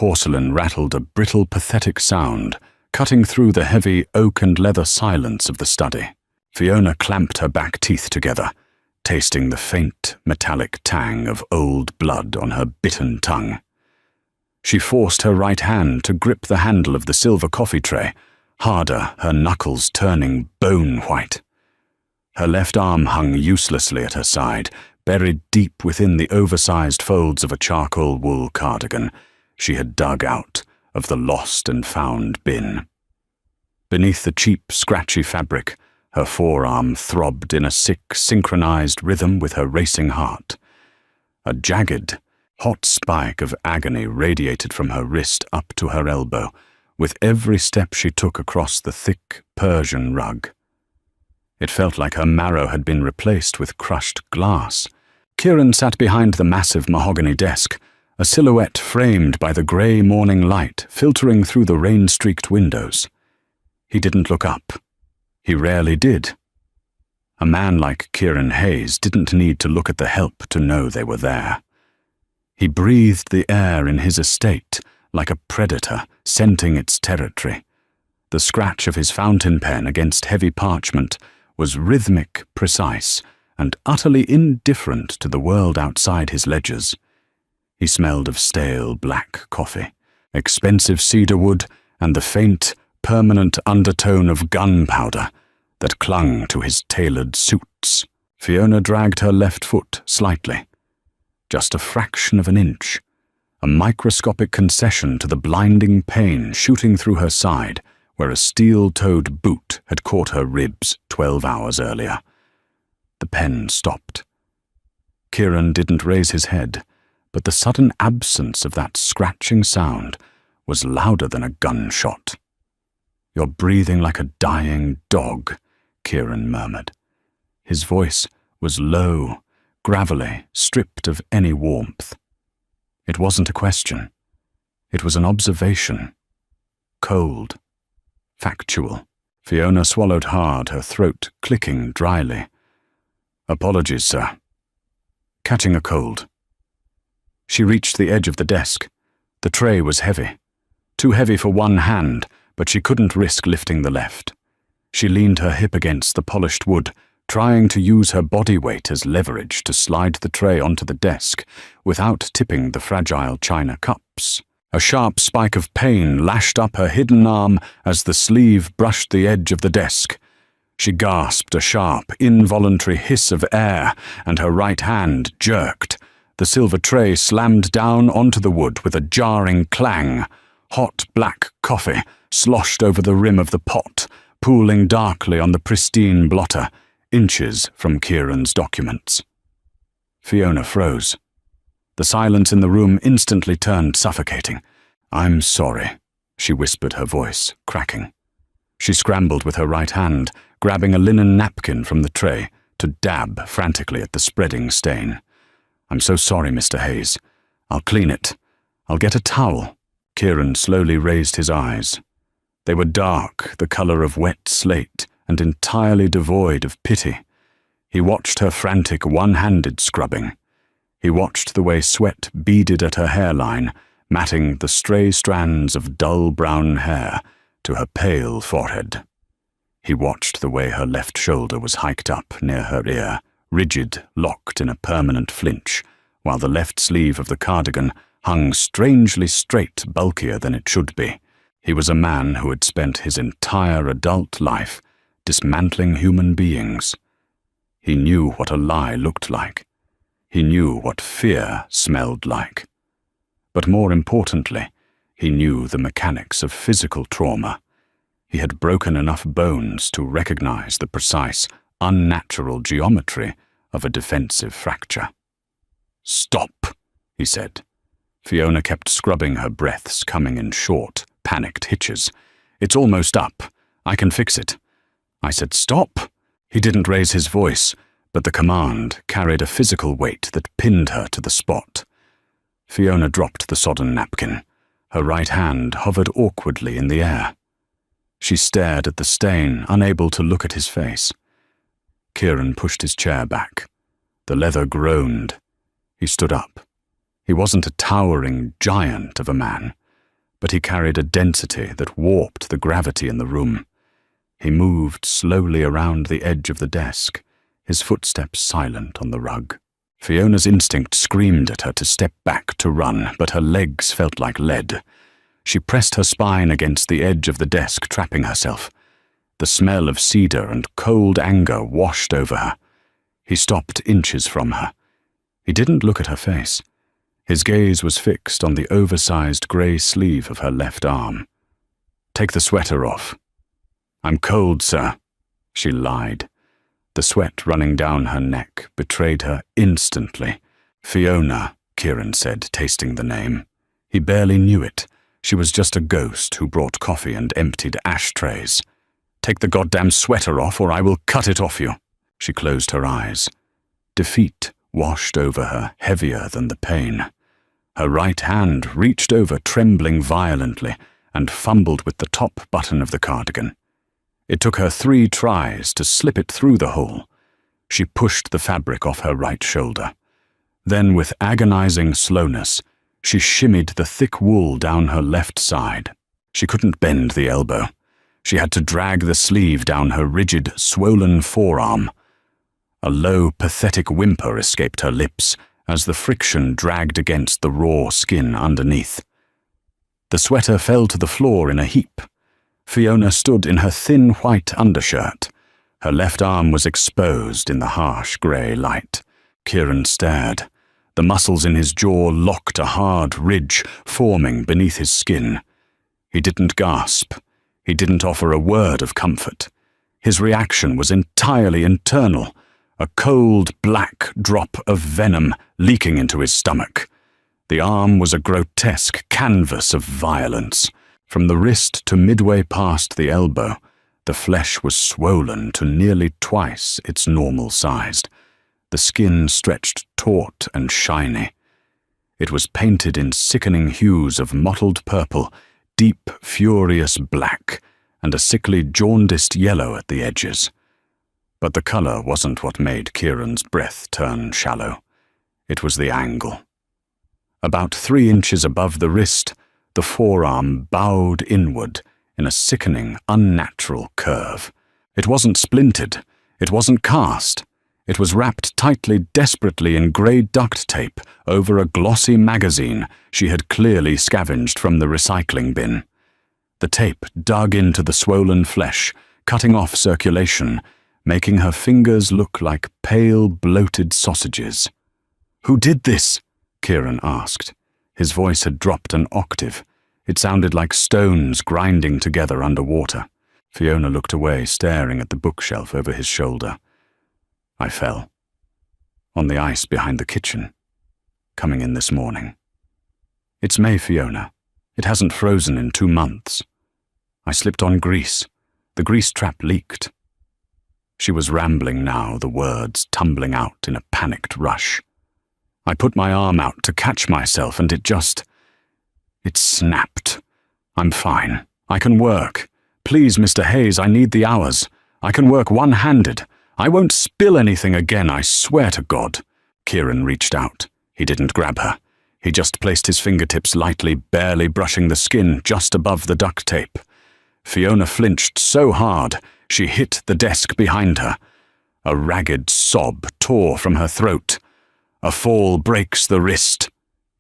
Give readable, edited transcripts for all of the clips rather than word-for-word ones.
porcelain rattled a brittle, pathetic sound, cutting through the heavy oak and leather silence of the study. Fiona clamped her back teeth together, tasting the faint, metallic tang of old blood on her bitten tongue. She forced her right hand to grip the handle of the silver coffee tray, harder, her knuckles turning bone-white. Her left arm hung uselessly at her side, buried deep within the oversized folds of a charcoal wool cardigan she had dug out of the lost and found bin. Beneath the cheap, scratchy fabric, her forearm throbbed in a sick, synchronized rhythm with her racing heart. A jagged, hot spike of agony radiated from her wrist up to her elbow, with every step she took across the thick Persian rug. It felt like her marrow had been replaced with crushed glass. Kieran sat behind the massive mahogany desk, a silhouette framed by the grey morning light filtering through the rain-streaked windows. He didn't look up. He rarely did. A man like Kieran Hayes didn't need to look at the help to know they were there. He breathed the air in his estate like a predator scenting its territory. The scratch of his fountain pen against heavy parchment was rhythmic, precise, and utterly indifferent to the world outside his ledgers. He smelled of stale black coffee, expensive cedar wood, and the faint, permanent undertone of gunpowder that clung to his tailored suits. Fiona dragged her left foot slightly, just a fraction of an inch, a microscopic concession to the blinding pain shooting through her side where a steel-toed boot had caught her ribs 12 hours earlier. The pen stopped. Kieran didn't raise his head, but the sudden absence of that scratching sound was louder than a gunshot. "You're breathing like a dying dog," Kieran murmured. His voice was low, gravelly, stripped of any warmth. It wasn't a question. It was an observation. Cold. Factual. Fiona swallowed hard, her throat clicking dryly. "Apologies, sir. Catching a cold." She reached the edge of the desk. The tray was heavy. Too heavy for one hand, but she couldn't risk lifting the left. She leaned her hip against the polished wood, trying to use her body weight as leverage to slide the tray onto the desk without tipping the fragile china cups. A sharp spike of pain lashed up her hidden arm as the sleeve brushed the edge of the desk. She gasped a sharp, involuntary hiss of air, and her right hand jerked. The silver tray slammed down onto the wood with a jarring clang. Hot black coffee sloshed over the rim of the pot, pooling darkly on the pristine blotter, inches from Kieran's documents. Fiona froze. The silence in the room instantly turned suffocating. "I'm sorry," she whispered, her voice cracking. She scrambled with her right hand, grabbing a linen napkin from the tray, to dab frantically at the spreading stain. "I'm so sorry, Mr. Hayes. I'll clean it. I'll get a towel." Kieran slowly raised his eyes. They were dark, the color of wet slate, and entirely devoid of pity. He watched her frantic one-handed scrubbing. He watched the way sweat beaded at her hairline, matting the stray strands of dull brown hair to her pale forehead. He watched the way her left shoulder was hiked up near her ear, rigid, locked in a permanent flinch, while the left sleeve of the cardigan hung strangely straight, bulkier than it should be. He was a man who had spent his entire adult life dismantling human beings. He knew what a lie looked like. He knew what fear smelled like. But more importantly, he knew the mechanics of physical trauma. He had broken enough bones to recognize the precise, unnatural geometry of a defensive fracture. "Stop," he said. Fiona kept scrubbing, her breaths coming in short, panicked hitches. "It's almost up. I can fix it." I said, "Stop." He didn't raise his voice, but the command carried a physical weight that pinned her to the spot. Fiona dropped the sodden napkin. Her right hand hovered awkwardly in the air. She stared at the stain, unable to look at his face. Kieran pushed his chair back. The leather groaned. He stood up. He wasn't a towering giant of a man, but he carried a density that warped the gravity in the room. He moved slowly around the edge of the desk, his footsteps silent on the rug. Fiona's instinct screamed at her to step back to run, but her legs felt like lead. She pressed her spine against the edge of the desk, trapping herself. The smell of cedar and cold anger washed over her. He stopped inches from her. He didn't look at her face. His gaze was fixed on the oversized grey sleeve of her left arm. "Take the sweater off." "I'm cold, sir," she lied. The sweat running down her neck betrayed her instantly. "Fiona," Kieran said, tasting the name. He barely knew it. She was just a ghost who brought coffee and emptied ashtrays. "Take the goddamn sweater off or I will cut it off you." She closed her eyes. Defeat washed over her, heavier than the pain. Her right hand reached over, trembling violently, and fumbled with the top button of the cardigan. It took her 3 tries to slip it through the hole. She pushed the fabric off her right shoulder. Then, with agonizing slowness, she shimmied the thick wool down her left side. She couldn't bend the elbow. She had to drag the sleeve down her rigid, swollen forearm. A low, pathetic whimper escaped her lips as the friction dragged against the raw skin underneath. The sweater fell to the floor in a heap. Fiona stood in her thin white undershirt. Her left arm was exposed in the harsh grey light. Kieran stared. The muscles in his jaw locked a hard ridge, forming beneath his skin. He didn't gasp. He didn't offer a word of comfort. His reaction was entirely internal, a cold, black drop of venom leaking into his stomach. The arm was a grotesque canvas of violence. From the wrist to midway past the elbow, the flesh was swollen to nearly twice its normal size. The skin stretched taut and shiny. It was painted in sickening hues of mottled purple, deep, furious black, and a sickly, jaundiced yellow at the edges. But the color wasn't what made Kieran's breath turn shallow. It was the angle. About 3 inches above the wrist, the forearm bowed inward in a sickening, unnatural curve. It wasn't splintered. It wasn't cast. It was wrapped tightly, desperately in grey duct tape over a glossy magazine she had clearly scavenged from the recycling bin. The tape dug into the swollen flesh, cutting off circulation, making her fingers look like pale, bloated sausages. "Who did this?" Kieran asked. His voice had dropped an octave. It sounded like stones grinding together underwater. Fiona looked away, staring at the bookshelf over his shoulder. "I fell. On the ice behind the kitchen. Coming in this morning. It's May, Fiona. It hasn't frozen in 2 months. I slipped on grease. The grease trap leaked." She was rambling now, the words tumbling out in a panicked rush. "I put my arm out to catch myself and it snapped. I'm fine. I can work. Please, Mr. Hayes, I need the hours. I can work one-handed. I won't spill anything again, I swear to God." Kieran reached out. He didn't grab her. He just placed his fingertips lightly, barely brushing the skin just above the duct tape. Fiona flinched so hard, she hit the desk behind her. A ragged sob tore from her throat. "A fall breaks the wrist,"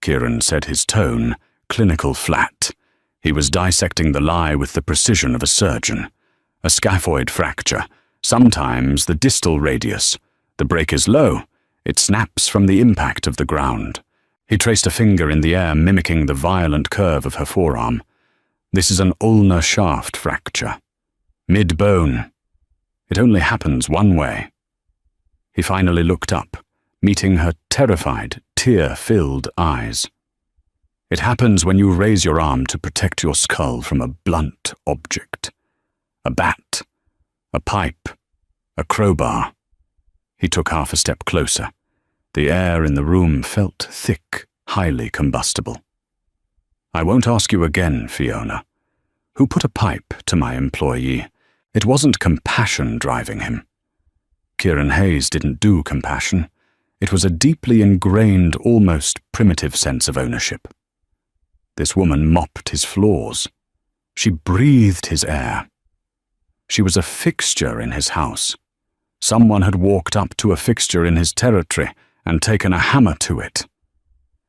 Kieran said, his tone clinical flat. He was dissecting the lie with the precision of a surgeon. A scaphoid fracture, sometimes the distal radius. The break is low. It snaps from the impact of the ground. He traced a finger in the air, mimicking the violent curve of her forearm. "This is an ulnar shaft fracture. Mid-bone. It only happens one way." He finally looked up, meeting her terrified, tear-filled eyes. "It happens when you raise your arm to protect your skull from a blunt object. A bat, a pipe, a crowbar." He took half a step closer. The air in the room felt thick, highly combustible. "I won't ask you again, Fiona. Who put a pipe to my employee? It wasn't compassion driving him." Kieran Hayes didn't do compassion. It was a deeply ingrained, almost primitive sense of ownership. This woman mopped his floors. She breathed his air. She was a fixture in his house. Someone had walked up to a fixture in his territory and taken a hammer to it.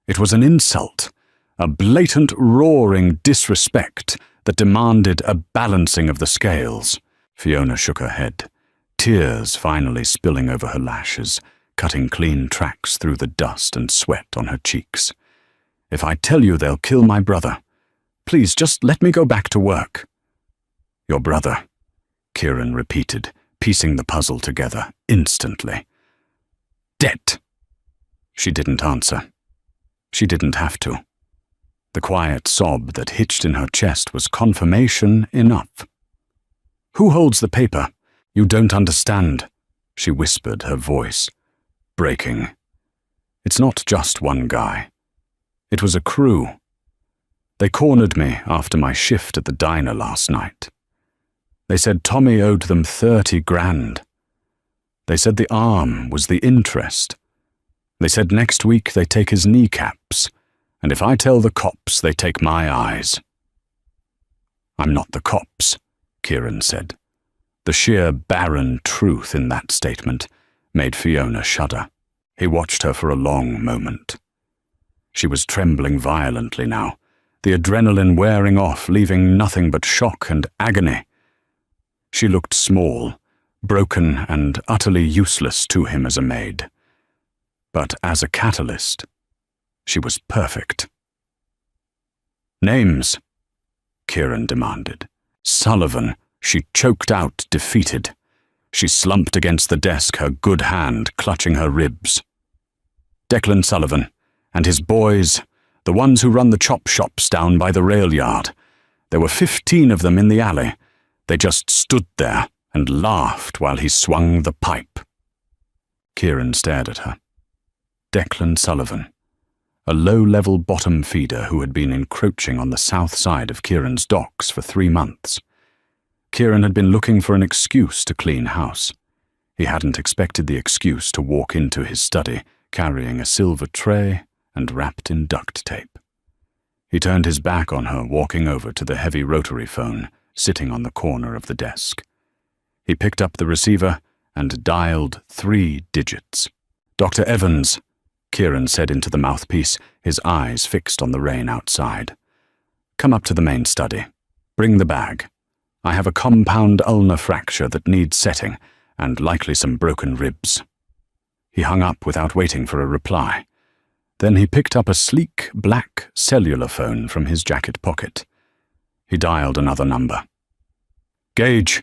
It was an insult, a blatant, roaring disrespect that demanded a balancing of the scales. Fiona shook her head, tears finally spilling over her lashes, cutting clean tracks through the dust and sweat on her cheeks. "If I tell you they'll kill my brother, please just let me go back to work." "Your brother," Kieran repeated, piecing the puzzle together instantly. "Dead." She didn't answer. She didn't have to. The quiet sob that hitched in her chest was confirmation enough. "Who holds the paper? You don't understand," she whispered, her voice breaking. "It's not just one guy. It was a crew. They cornered me after my shift at the diner last night. They said Tommy owed them 30 grand. They said the arm was the interest. They said next week they take his kneecaps, and if I tell the cops, they take my eyes." "I'm not the cops," Kieran said. The sheer barren truth in that statement made Fiona shudder. He watched her for a long moment. She was trembling violently now, the adrenaline wearing off, leaving nothing but shock and agony. She looked small, broken and utterly useless to him as a maid. But as a catalyst, she was perfect. "Names?" Kieran demanded. "Sullivan," she choked out, defeated. She slumped against the desk, her good hand clutching her ribs. "Declan Sullivan, and his boys, the ones who run the chop shops down by the rail yard. There were 15 of them in the alley. They just stood there and laughed while he swung the pipe." Kieran stared at her. Declan Sullivan, a low-level bottom feeder who had been encroaching on the south side of Kieran's docks for 3 months. Kieran had been looking for an excuse to clean house. He hadn't expected the excuse to walk into his study carrying a silver tray and wrapped in duct tape. He turned his back on her, walking over to the heavy rotary phone sitting on the corner of the desk. He picked up the receiver and dialed 3 digits. "Dr. Evans," Kieran said into the mouthpiece, his eyes fixed on the rain outside. "Come up to the main study. Bring the bag. I have a compound ulnar fracture that needs setting, and likely some broken ribs." He hung up without waiting for a reply. Then he picked up a sleek, black cellular phone from his jacket pocket. He dialed another number. "Gage,"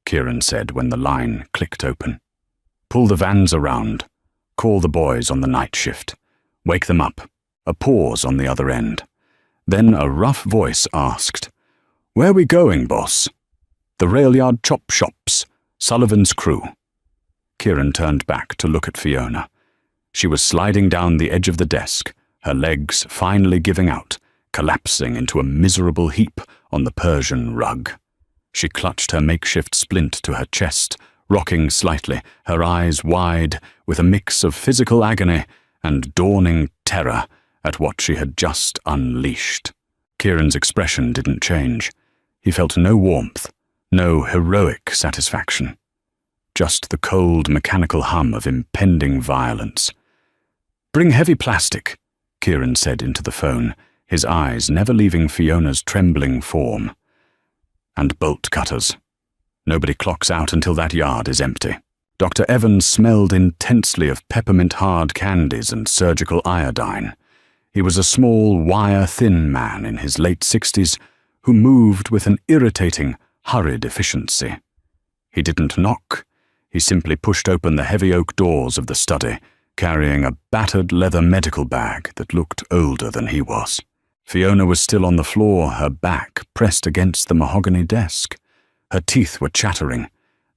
Kieran said when the line clicked open. "Pull the vans around. Call the boys on the night shift. Wake them up." A pause on the other end. Then a rough voice asked, "Where we going, boss?" "The railyard chop shops. Sullivan's crew." Kieran turned back to look at Fiona. She was sliding down the edge of the desk, her legs finally giving out, collapsing into a miserable heap on the Persian rug. She clutched her makeshift splint to her chest, rocking slightly, her eyes wide, with a mix of physical agony and dawning terror at what she had just unleashed. Kieran's expression didn't change. He felt no warmth, no heroic satisfaction. Just the cold, mechanical hum of impending violence. "Bring heavy plastic," Kieran said into the phone, his eyes never leaving Fiona's trembling form. "And bolt cutters. Nobody clocks out until that yard is empty." Dr. Evans smelled intensely of peppermint hard candies and surgical iodine. He was a small, wire-thin man in his late 60s who moved with an irritating, hurried efficiency. He didn't knock. He simply pushed open the heavy oak doors of the study, carrying a battered leather medical bag that looked older than he was. Fiona was still on the floor, her back pressed against the mahogany desk. Her teeth were chattering.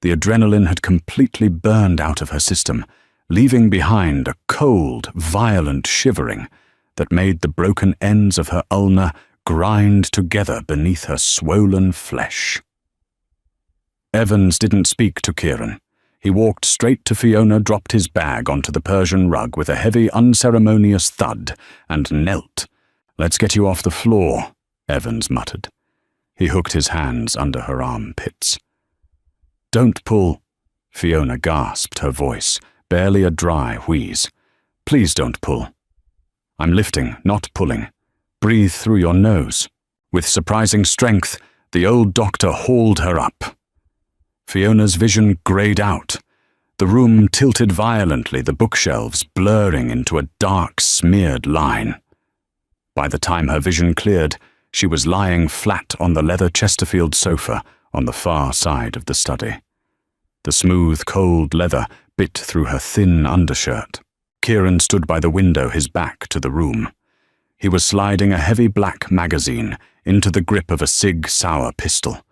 The adrenaline had completely burned out of her system, leaving behind a cold, violent shivering that made the broken ends of her ulna grind together beneath her swollen flesh. Evans didn't speak to Kieran. He walked straight to Fiona, dropped his bag onto the Persian rug with a heavy, unceremonious thud, and knelt, "Let's get you off the floor," Evans muttered. He hooked his hands under her armpits. "Don't pull," Fiona gasped, her voice barely a dry wheeze. "Please don't pull." "I'm lifting, not pulling. Breathe through your nose." With surprising strength, the old doctor hauled her up. Fiona's vision greyed out. The room tilted violently, the bookshelves blurring into a dark, smeared line. By the time her vision cleared, she was lying flat on the leather Chesterfield sofa on the far side of the study. The smooth, cold leather bit through her thin undershirt. Kieran stood by the window, his back to the room. He was sliding a heavy black magazine into the grip of a Sig Sauer pistol.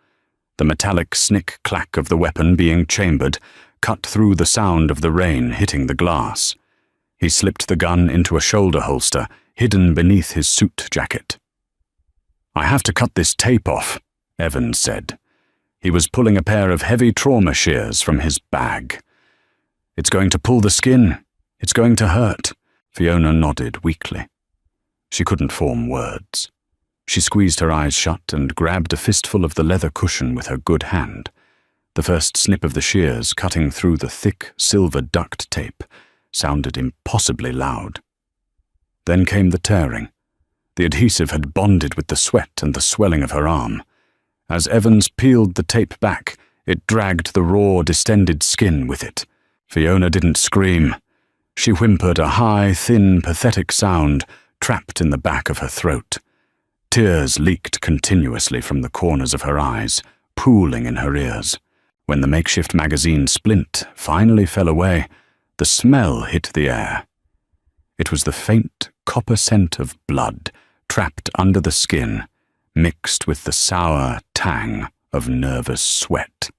The metallic snick-clack of the weapon being chambered cut through the sound of the rain hitting the glass. He slipped the gun into a shoulder holster hidden beneath his suit jacket. "I have to cut this tape off," Evans said. He was pulling a pair of heavy trauma shears from his bag. "It's going to pull the skin. It's going to hurt." Fiona nodded weakly. She couldn't form words. She squeezed her eyes shut and grabbed a fistful of the leather cushion with her good hand. The first snip of the shears cutting through the thick silver duct tape sounded impossibly loud. Then came the tearing. The adhesive had bonded with the sweat and the swelling of her arm. As Evans peeled the tape back, it dragged the raw, distended skin with it. Fiona didn't scream. She whimpered a high, thin, pathetic sound trapped in the back of her throat. Tears leaked continuously from the corners of her eyes, pooling in her ears. When the makeshift magazine splint finally fell away, the smell hit the air. It was the faint copper scent of blood trapped under the skin, mixed with the sour tang of nervous sweat.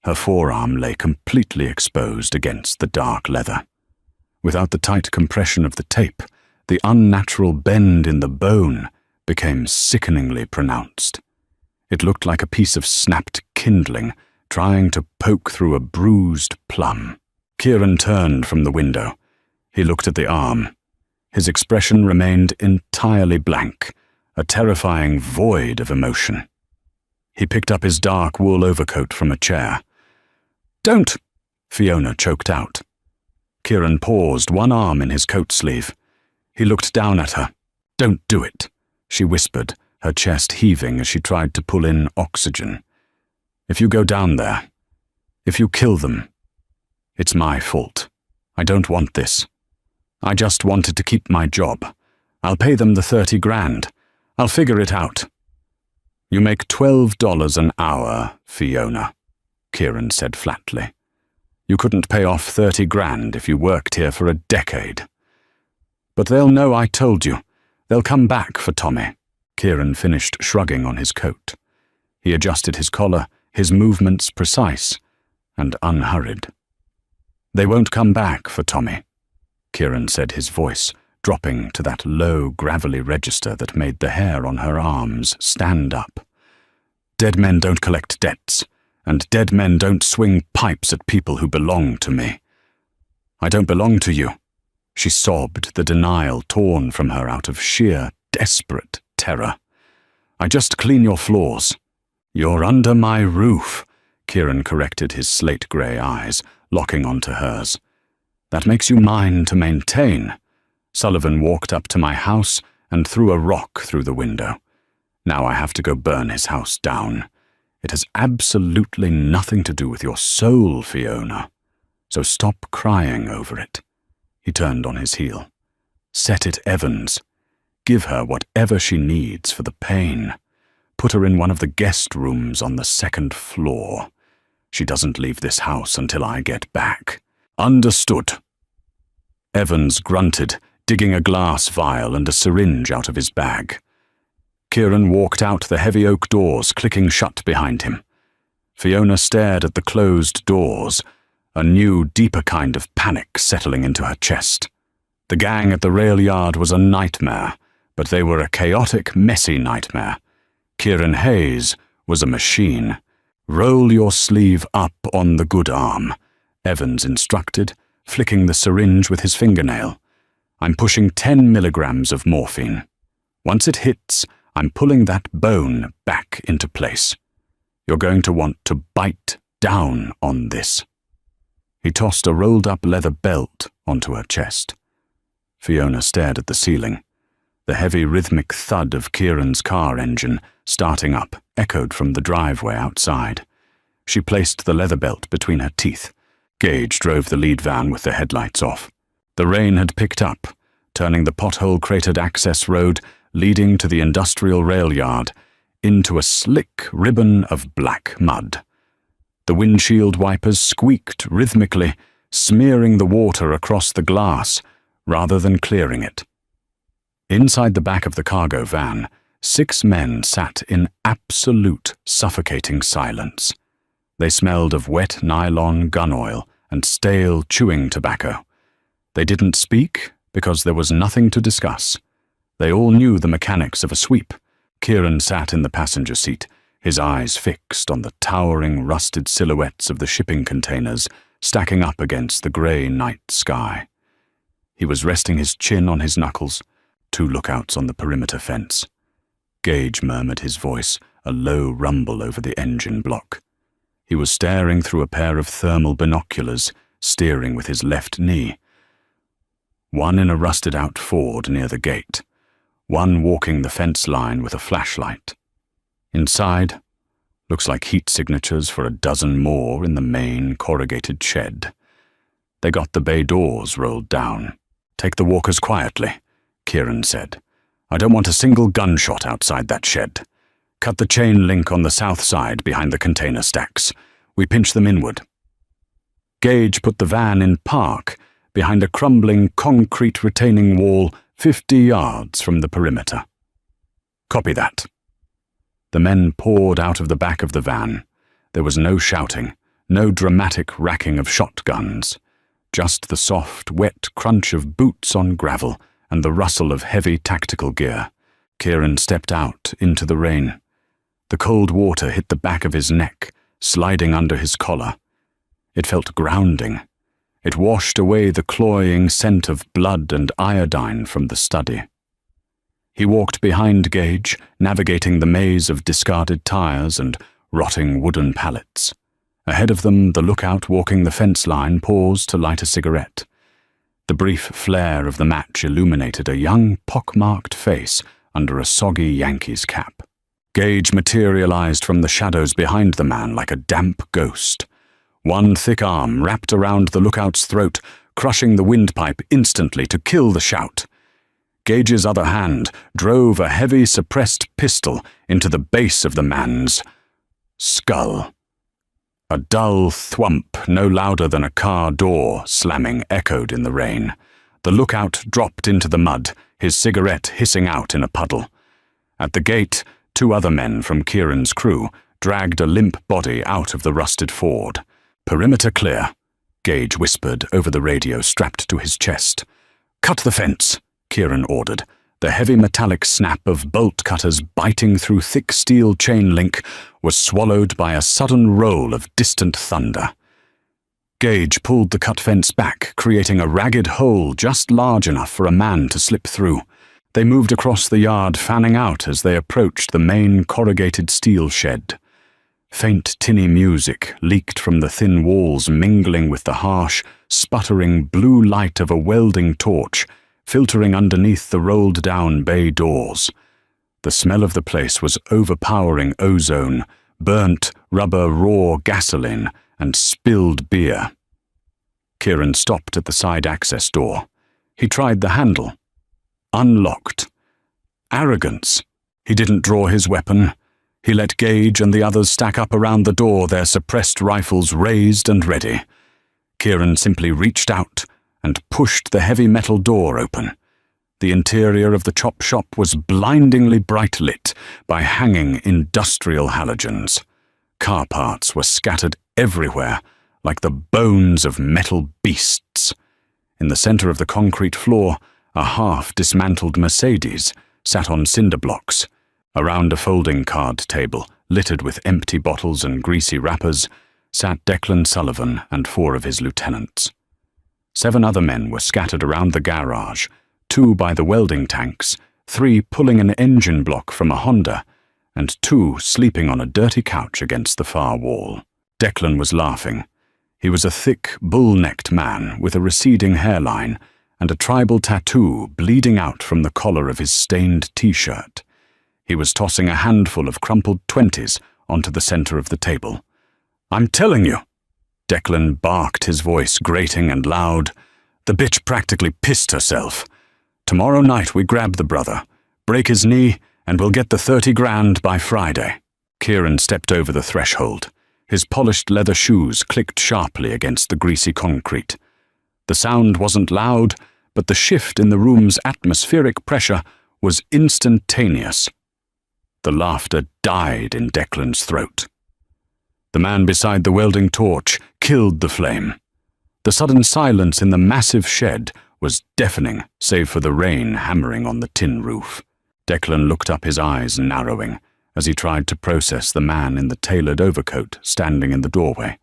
Her forearm lay completely exposed against the dark leather. Without the tight compression of the tape, the unnatural bend in the bone became sickeningly pronounced. It looked like a piece of snapped kindling trying to poke through a bruised plum. Kieran turned from the window. He looked at the arm. His expression remained entirely blank, a terrifying void of emotion. He picked up his dark wool overcoat from a chair. "Don't!" Fiona choked out. Kieran paused, one arm in his coat sleeve. He looked down at her. "Don't do it," she whispered, her chest heaving as she tried to pull in oxygen. "If you go down there, if you kill them, it's my fault. I don't want this. I just wanted to keep my job. I'll pay them the 30 grand. I'll figure it out." "You make $12 an hour, Fiona," Kieran said flatly. "You couldn't pay off 30 grand if you worked here for a decade." "But they'll know I told you. They'll come back for Tommy." Kieran finished shrugging on his coat. He adjusted his collar, his movements precise and unhurried. "They won't come back for Tommy," Kieran said, his voice dropping to that low, gravelly register that made the hair on her arms stand up. "Dead men don't collect debts, and dead men don't swing pipes at people who belong to me. I don't belong to you," she sobbed, the denial torn from her out of sheer, desperate terror. "I just clean your floors." "You're under my roof," Kieran corrected, his slate-grey eyes locking onto hers. "That makes you mine to maintain." Sullivan walked up to my house and threw a rock through the window. Now I have to go burn his house down. It has absolutely nothing to do with your soul, Fiona. So stop crying over it. He turned on his heel. "Set it, Evans. Give her whatever she needs for the pain. Put her in one of the guest rooms on the 2nd floor. She doesn't leave this house until I get back. Understood?" Evans grunted, digging a glass vial and a syringe out of his bag. Kieran walked out, the heavy oak doors clicking shut behind him. Fiona stared at the closed doors, a new, deeper kind of panic settling into her chest. The gang at the rail yard was a nightmare, but they were a chaotic, messy nightmare. Kieran Hayes was a machine. "Roll your sleeve up on the good arm," Evans instructed, flicking the syringe with his fingernail. "I'm pushing 10 milligrams of morphine." Once it hits, I'm pulling that bone back into place. You're going to want to bite down on this." He tossed a rolled-up leather belt onto her chest. Fiona stared at the ceiling. The heavy rhythmic thud of Kieran's car engine, starting up, echoed from the driveway outside. She placed the leather belt between her teeth. Gage drove the lead van with the headlights off. The rain had picked up, turning the pothole-cratered access road leading to the industrial rail yard into a slick ribbon of black mud. The windshield wipers squeaked rhythmically, smearing the water across the glass rather than clearing it. Inside the back of the cargo van, 6 men sat in absolute suffocating silence. They smelled of wet nylon gun oil and stale chewing tobacco. They didn't speak because there was nothing to discuss. They all knew the mechanics of a sweep. Kieran sat in the passenger seat, his eyes fixed on the towering, rusted silhouettes of the shipping containers stacking up against the grey night sky. He was resting his chin on his knuckles, 2 lookouts on the perimeter fence. Gage murmured his voice, a low rumble over the engine block. He was staring through a pair of thermal binoculars, steering with his left knee. 1 in a rusted-out Ford near the gate, 1 walking the fence line with a flashlight. Inside, looks like heat signatures for a dozen more in the main corrugated shed. They got the bay doors rolled down. "Take the walkers quietly," Kieran said. "I don't want a single gunshot outside that shed. Cut the chain link on the south side behind the container stacks. We pinch them inward." Gage put the van in park behind a crumbling concrete retaining wall 50 yards from the perimeter. "Copy that." The men poured out of the back of the van. There was no shouting, no dramatic racking of shotguns, just the soft, wet crunch of boots on gravel and the rustle of heavy tactical gear. Kieran stepped out into the rain. The cold water hit the back of his neck, sliding under his collar. It felt grounding. It washed away the cloying scent of blood and iodine from the study. He walked behind Gage, navigating the maze of discarded tires and rotting wooden pallets. Ahead of them, the lookout walking the fence line paused to light a cigarette. The brief flare of the match illuminated a young, pockmarked face under a soggy Yankees cap. Gage materialized from the shadows behind the man like a damp ghost. 1 thick arm wrapped around the lookout's throat, crushing the windpipe instantly to kill the shout. Gage's other hand drove a heavy suppressed pistol into the base of the man's skull. A dull thwump, no louder than a car door slamming, echoed in the rain. The lookout dropped into the mud, his cigarette hissing out in a puddle. At the gate, 2 other men from Kieran's crew dragged a limp body out of the rusted Ford. "Perimeter clear," Gage whispered over the radio strapped to his chest. "Cut the fence," Kieran ordered. The heavy metallic snap of bolt cutters biting through thick steel chain link was swallowed by a sudden roll of distant thunder. Gage pulled the cut fence back, creating a ragged hole just large enough for a man to slip through. They moved across the yard, fanning out as they approached the main corrugated steel shed. Faint tinny music leaked from the thin walls, mingling with the harsh, sputtering blue light of a welding torch, filtering underneath the rolled-down bay doors. The smell of the place was overpowering ozone, burnt rubber raw gasoline, and spilled beer. Kieran stopped at the side access door. He tried the handle. Unlocked. Arrogance. He didn't draw his weapon. He let Gage and the others stack up around the door, their suppressed rifles raised and ready. Kieran simply reached out and pushed the heavy metal door open. The interior of the chop shop was blindingly bright lit by hanging industrial halogens. Car parts were scattered everywhere, like the bones of metal beasts. In the center of the concrete floor, a half-dismantled Mercedes sat on cinder blocks. Around a folding card table, littered with empty bottles and greasy wrappers, sat Declan Sullivan and 4 of his lieutenants. 7 other men were scattered around the garage, 2 by the welding tanks, 3 pulling an engine block from a Honda, and 2 sleeping on a dirty couch against the far wall. Declan was laughing. He was a thick, bull-necked man with a receding hairline and a tribal tattoo bleeding out from the collar of his stained t-shirt. He was tossing a handful of crumpled 20s onto the center of the table. "I'm telling you," Declan barked, his voice grating and loud. "The bitch practically pissed herself. Tomorrow night we grab the brother, break his knee, and we'll get the 30 grand by Friday." Kieran stepped over the threshold. His polished leather shoes clicked sharply against the greasy concrete. The sound wasn't loud, but the shift in the room's atmospheric pressure was instantaneous. The laughter died in Declan's throat. The man beside the welding torch killed the flame. The sudden silence in the massive shed was deafening, save for the rain hammering on the tin roof. Declan looked up, his eyes narrowing, as he tried to process the man in the tailored overcoat standing in the doorway.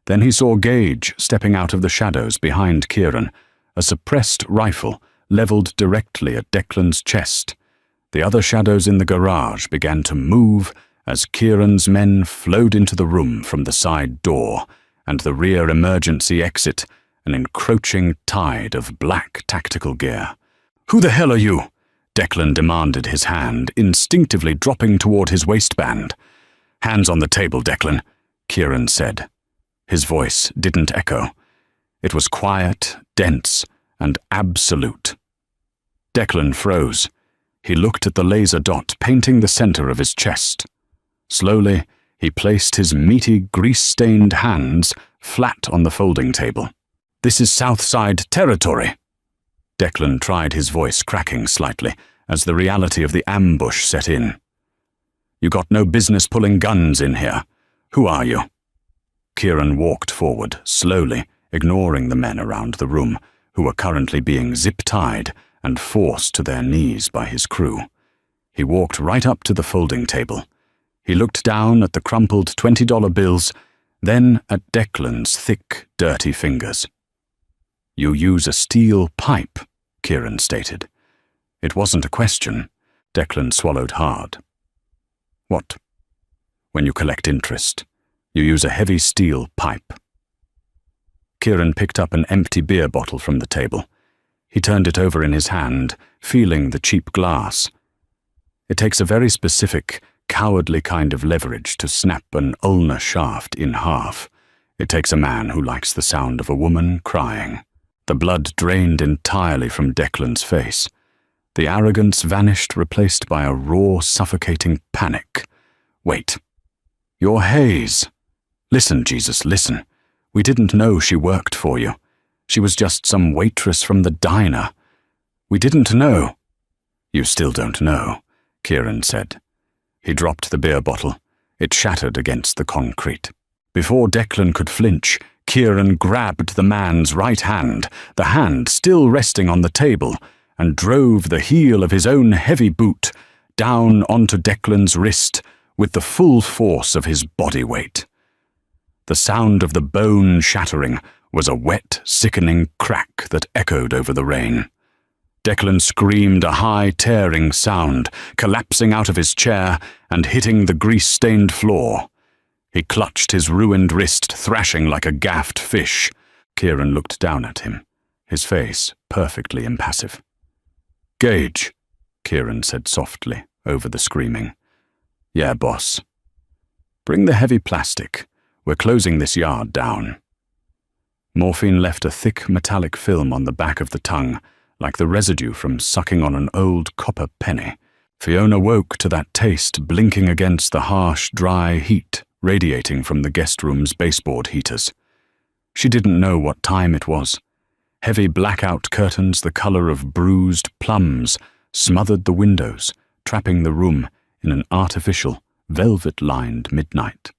Then he saw Gage stepping out of the shadows behind Kieran, a suppressed rifle leveled directly at Declan's chest. The other shadows in the garage began to move as Kieran's men flowed into the room from the side door and the rear emergency exit, an encroaching tide of black tactical gear. "Who the hell are you?" Declan demanded, his hand instinctively dropping toward his waistband. "Hands on the table, Declan," Kieran said. His voice didn't echo. It was quiet, dense, and absolute. Declan froze. He looked at the laser dot painting the center of his chest. Slowly, he placed his meaty, grease-stained hands flat on the folding table. "This is Southside territory." Declan tried, his voice cracking slightly as the reality of the ambush set in. "You got no business pulling guns in here. Who are you?" Kieran walked forward, slowly, ignoring the men around the room, who were currently being zip-tied and forced to their knees by his crew. He walked right up to the folding table. He looked down at the crumpled $20 bills, then at Declan's thick, dirty fingers. "You use a steel pipe," Kieran stated. It wasn't a question. Declan swallowed hard. "What?" "When you collect interest, you use a heavy steel pipe." Kieran picked up an empty beer bottle from the table. He turned it over in his hand, feeling the cheap glass. It takes a very specific, cowardly kind of leverage to snap an ulnar shaft in half. It takes a man who likes the sound of a woman crying. The blood drained entirely from Declan's face. The arrogance vanished, replaced by a raw, suffocating panic. "Wait. You're Hayes. Listen, Jesus, listen. We didn't know she worked for you. She was just some waitress from the diner. We didn't know." "You still don't know," Kieran said. He dropped the beer bottle. It shattered against the concrete. Before Declan could flinch, Kieran grabbed the man's right hand, the hand still resting on the table, and drove the heel of his own heavy boot down onto Declan's wrist with the full force of his body weight. The sound of the bone shattering was a wet, sickening crack that echoed over the rain. Declan screamed a high, tearing sound, collapsing out of his chair and hitting the grease-stained floor. He clutched his ruined wrist, thrashing like a gaffed fish. Kieran looked down at him, his face perfectly impassive. "Gage," Kieran said softly over the screaming. "Yeah, boss." "Bring the heavy plastic. We're closing this yard down." Morphine left a thick metallic film on the back of the tongue, like the residue from sucking on an old copper penny. Fiona woke to that taste, blinking against the harsh, dry heat radiating from the guest room's baseboard heaters. She didn't know what time it was. Heavy blackout curtains the color of bruised plums smothered the windows, trapping the room in an artificial, velvet-lined midnight.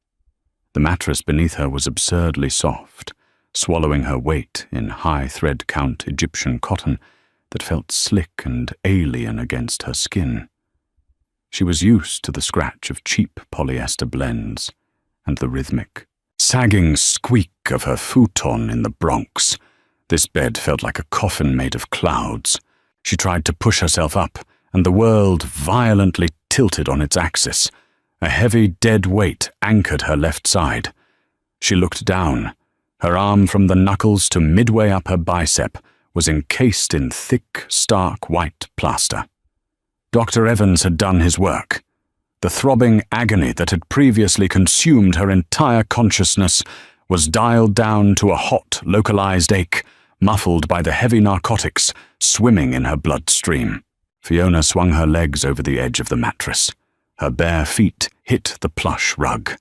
The mattress beneath her was absurdly soft, swallowing her weight in high thread-count Egyptian cotton that felt slick and alien against her skin. She was used to the scratch of cheap polyester blends and the rhythmic, sagging squeak of her futon in the Bronx. This bed felt like a coffin made of clouds. She tried to push herself up and the world violently tilted on its axis. A heavy, dead weight anchored her left side. She looked down. Her arm from the knuckles to midway up her bicep was encased in thick, stark white plaster. Dr. Evans had done his work. The throbbing agony that had previously consumed her entire consciousness was dialed down to a hot, localized ache, muffled by the heavy narcotics swimming in her bloodstream. Fiona swung her legs over the edge of the mattress. Her bare feet hit the plush rug.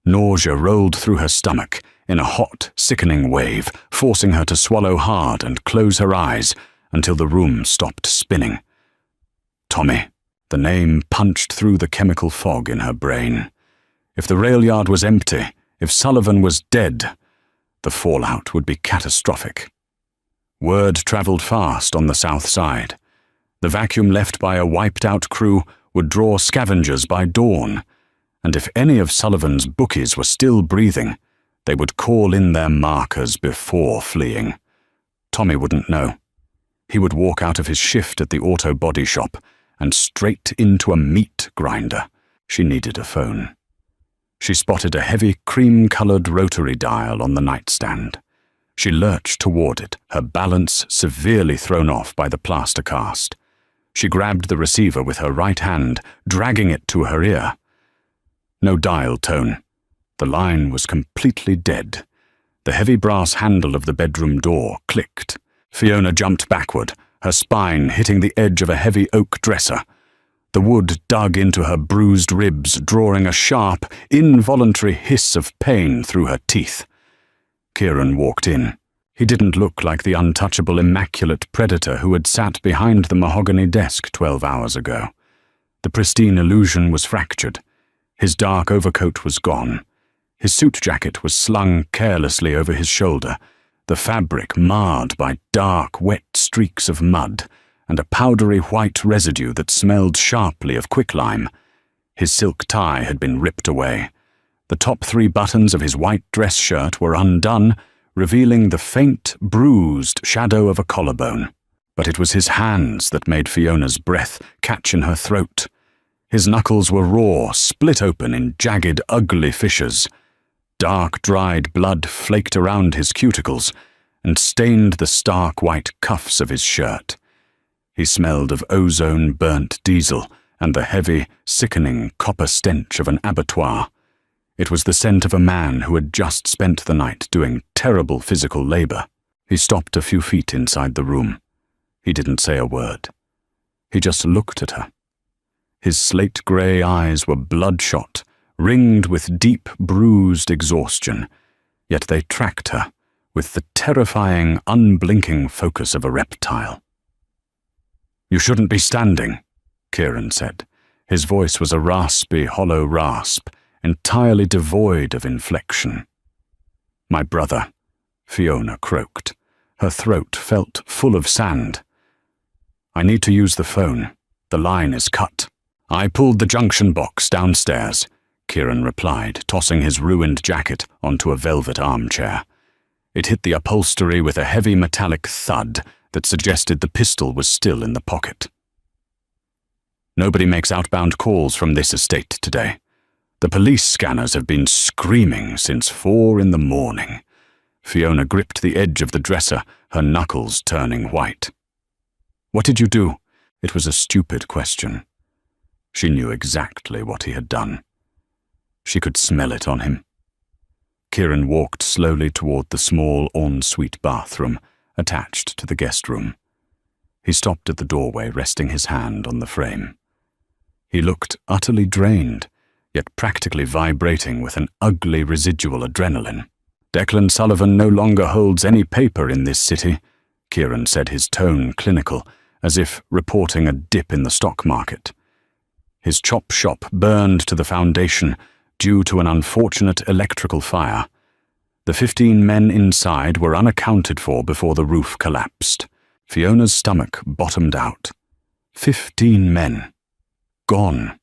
Nausea rolled through her stomach in a hot, sickening wave, forcing her to swallow hard and close her eyes until the room stopped spinning. Tommy. The name punched through the chemical fog in her brain. If the rail yard was empty, if Sullivan was dead, the fallout would be catastrophic. Word travelled fast on the south side. The vacuum left by a wiped-out crew would draw scavengers by dawn, and if any of Sullivan's bookies were still breathing, they would call in their markers before fleeing. Tommy wouldn't know. He would walk out of his shift at the auto body shop and straight into a meat grinder. She needed a phone. She spotted a heavy cream-colored rotary dial on the nightstand. She lurched toward it, her balance severely thrown off by the plaster cast. She grabbed the receiver with her right hand, dragging it to her ear. No dial tone. The line was completely dead. The heavy brass handle of the bedroom door clicked. Fiona jumped backward, her spine hitting the edge of a heavy oak dresser. The wood dug into her bruised ribs, drawing a sharp, involuntary hiss of pain through her teeth. Kieran walked in. He didn't look like the untouchable, immaculate predator who had sat behind the mahogany desk 12 hours ago. The pristine illusion was fractured. His dark overcoat was gone. His suit jacket was slung carelessly over his shoulder, the fabric marred by dark, wet streaks of mud and a powdery white residue that smelled sharply of quicklime. His silk tie had been ripped away. The top 3 buttons of his white dress shirt were undone, revealing the faint, bruised shadow of a collarbone. But it was his hands that made Fiona's breath catch in her throat. His knuckles were raw, split open in jagged, ugly fissures. Dark, dried blood flaked around his cuticles and stained the stark white cuffs of his shirt. He smelled of ozone-burnt diesel and the heavy, sickening copper stench of an abattoir. It was the scent of a man who had just spent the night doing terrible physical labor. He stopped a few feet inside the room. He didn't say a word. He just looked at her. His slate-grey eyes were bloodshot, ringed with deep, bruised exhaustion, yet they tracked her with the terrifying, unblinking focus of a reptile. "You shouldn't be standing," Kieran said. His voice was a raspy, hollow rasp, entirely devoid of inflection. "My brother," Fiona croaked. Her throat felt full of sand. "I need to use the phone. The line is cut." "I pulled the junction box downstairs," Kieran replied, tossing his ruined jacket onto a velvet armchair. It hit the upholstery with a heavy metallic thud that suggested the pistol was still in the pocket. "Nobody makes outbound calls from this estate today. The police scanners have been screaming since 4 in the morning." Fiona gripped the edge of the dresser, her knuckles turning white. "What did you do?" It was a stupid question. She knew exactly what he had done. She could smell it on him. Kieran walked slowly toward the small ensuite bathroom attached to the guest room. He stopped at the doorway, resting his hand on the frame. He looked utterly drained, yet practically vibrating with an ugly residual adrenaline. "Declan Sullivan no longer holds any paper in this city," Kieran said, his tone clinical, as if reporting a dip in the stock market. His chop shop burned to the foundation due to an unfortunate electrical fire. The 15 men inside were unaccounted for before the roof collapsed. Fiona's stomach bottomed out. 15 men. Gone.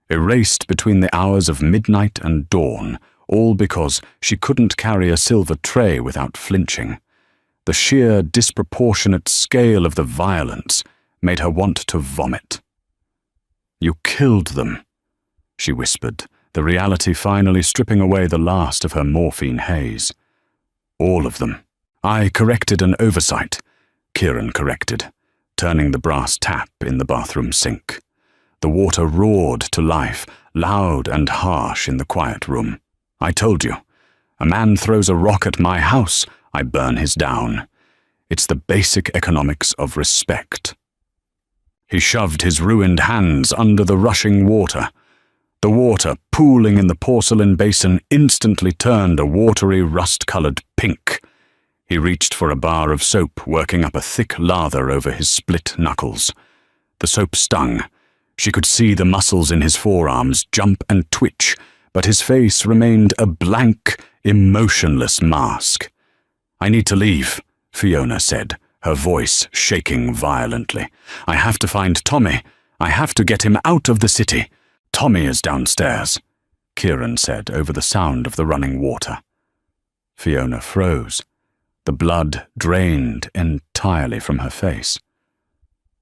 Erased between the hours of midnight and dawn, all because she couldn't carry a silver tray without flinching. The sheer disproportionate scale of the violence made her want to vomit. "You killed them," she whispered, the reality finally stripping away the last of her morphine haze. "All of them. I corrected an oversight," Kieran corrected, turning the brass tap in the bathroom sink. The water roared to life, loud and harsh in the quiet room. "I told you. A man throws a rock at my house, I burn his down. It's the basic economics of respect." He shoved his ruined hands under the rushing water. The water, pooling in the porcelain basin, instantly turned a watery, rust-colored pink. He reached for a bar of soap, working up a thick lather over his split knuckles. The soap stung. She could see the muscles in his forearms jump and twitch, but his face remained a blank, emotionless mask. "I need to leave," Fiona said, her voice shaking violently. "I have to find Tommy. I have to get him out of the city. Tommy is downstairs," Kieran said over the sound of the running water. Fiona froze. The blood drained entirely from her face.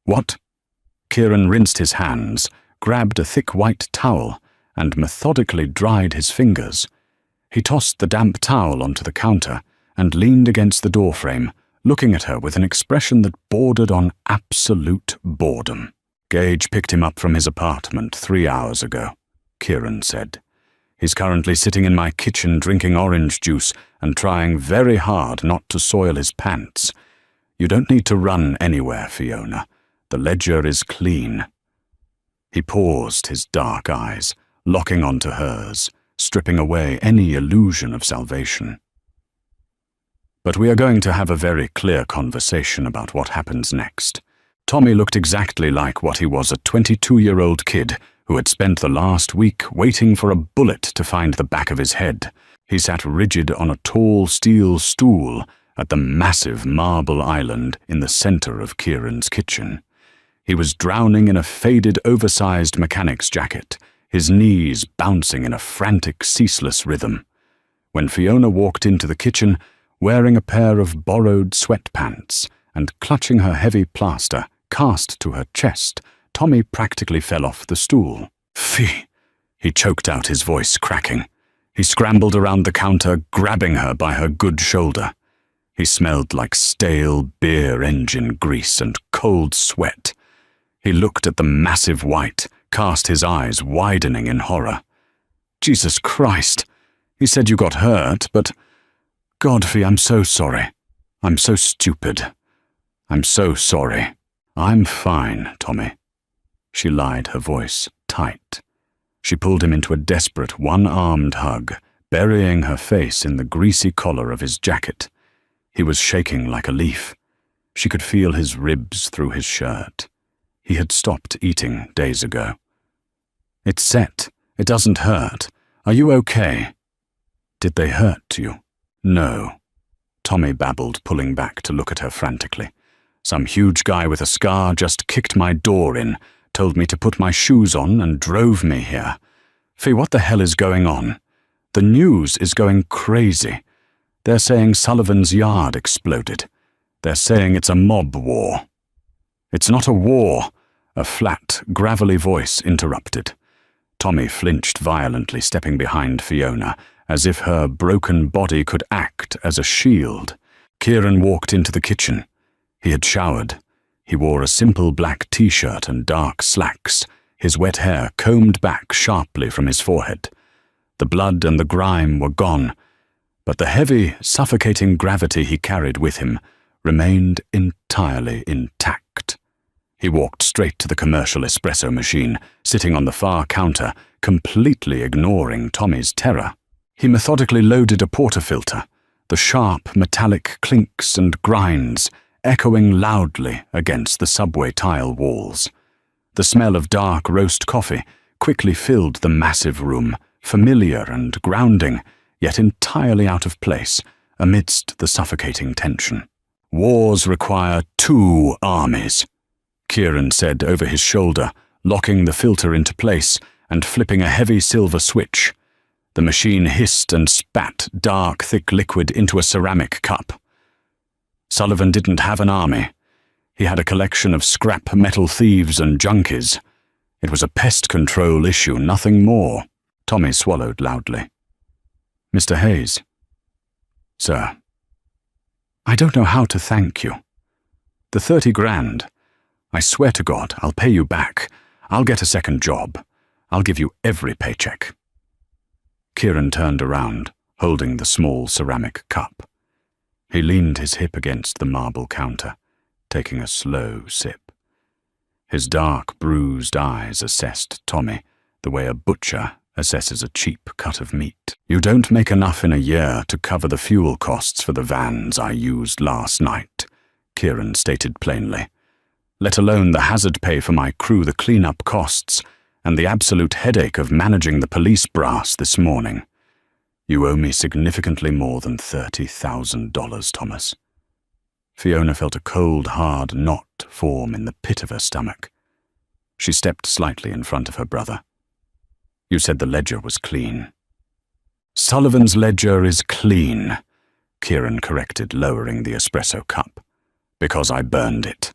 "What?" Kieran rinsed his hands, grabbed a thick white towel, and methodically dried his fingers. He tossed the damp towel onto the counter and leaned against the doorframe, looking at her with an expression that bordered on absolute boredom. "Gage picked him up from his apartment 3 hours ago," Kieran said. "He's currently sitting in my kitchen drinking orange juice and trying very hard not to soil his pants. You don't need to run anywhere, Fiona. The ledger is clean." He paused, his dark eyes locking onto hers, stripping away any illusion of salvation. "But we are going to have a very clear conversation about what happens next." Tommy looked exactly like what he was, a 22-year-old kid who had spent the last week waiting for a bullet to find the back of his head. He sat rigid on a tall steel stool at the massive marble island in the center of Kieran's kitchen. He was drowning in a faded, oversized mechanic's jacket, his knees bouncing in a frantic, ceaseless rhythm. When Fiona walked into the kitchen, wearing a pair of borrowed sweatpants and clutching her heavy plaster cast to her chest, Tommy practically fell off the stool. "Fee!" He choked out, his voice cracking. He scrambled around the counter, grabbing her by her good shoulder. He smelled like stale beer engine grease and cold sweat. He looked at the massive white, cast his eyes widening in horror. "Jesus Christ! He said you got hurt, but... Godfrey, I'm so sorry. I'm so stupid. I'm so sorry." "I'm fine, Tommy." She lied, her voice tight. She pulled him into a desperate one-armed hug, burying her face in the greasy collar of his jacket. He was shaking like a leaf. She could feel his ribs through his shirt. He had stopped eating days ago. "It's set. It doesn't hurt. Are you okay?" "Did they hurt you?" "No," Tommy babbled, pulling back to look at her frantically. "Some huge guy with a scar just kicked my door in, told me to put my shoes on and drove me here. Fee, what the hell is going on? The news is going crazy. They're saying Sullivan's yard exploded. They're saying it's a mob war." "It's not a war," a flat, gravelly voice interrupted. Tommy flinched violently, stepping behind Fiona, as if her broken body could act as a shield. Kieran walked into the kitchen. He had showered. He wore a simple black t-shirt and dark slacks, his wet hair combed back sharply from his forehead. The blood and the grime were gone, but the heavy, suffocating gravity he carried with him remained entirely intact. He walked straight to the commercial espresso machine, sitting on the far counter, completely ignoring Tommy's terror. He methodically loaded a portafilter, the sharp metallic clinks and grinds echoing loudly against the subway tile walls. The smell of dark roast coffee quickly filled the massive room, familiar and grounding, yet entirely out of place amidst the suffocating tension. "Wars require 2 armies," Kieran said over his shoulder, locking the filter into place and flipping a heavy silver switch. The machine hissed and spat dark, thick liquid into a ceramic cup. "Sullivan didn't have an army. He had a collection of scrap metal thieves and junkies. It was a pest control issue, nothing more. Tommy swallowed loudly. Mr. Hayes. Sir. I don't know how to thank you. The 30 grand. I swear to God, I'll pay you back. I'll get a second job. I'll give you every paycheck. Kieran turned around, holding the small ceramic cup. He leaned his hip against the marble counter, taking a slow sip. His dark, bruised eyes assessed Tommy the way a butcher assesses a cheap cut of meat. You don't make enough in a year to cover the fuel costs for the vans I used last night, Kieran stated plainly, let alone the hazard pay for my crew, the clean-up costs, and the absolute headache of managing the police brass this morning. You owe me significantly more than $30,000, Thomas. Fiona felt a cold, hard knot form in the pit of her stomach. She stepped slightly in front of her brother. You said the ledger was clean. Sullivan's ledger is clean, Kieran corrected, lowering the espresso cup, because I burned it.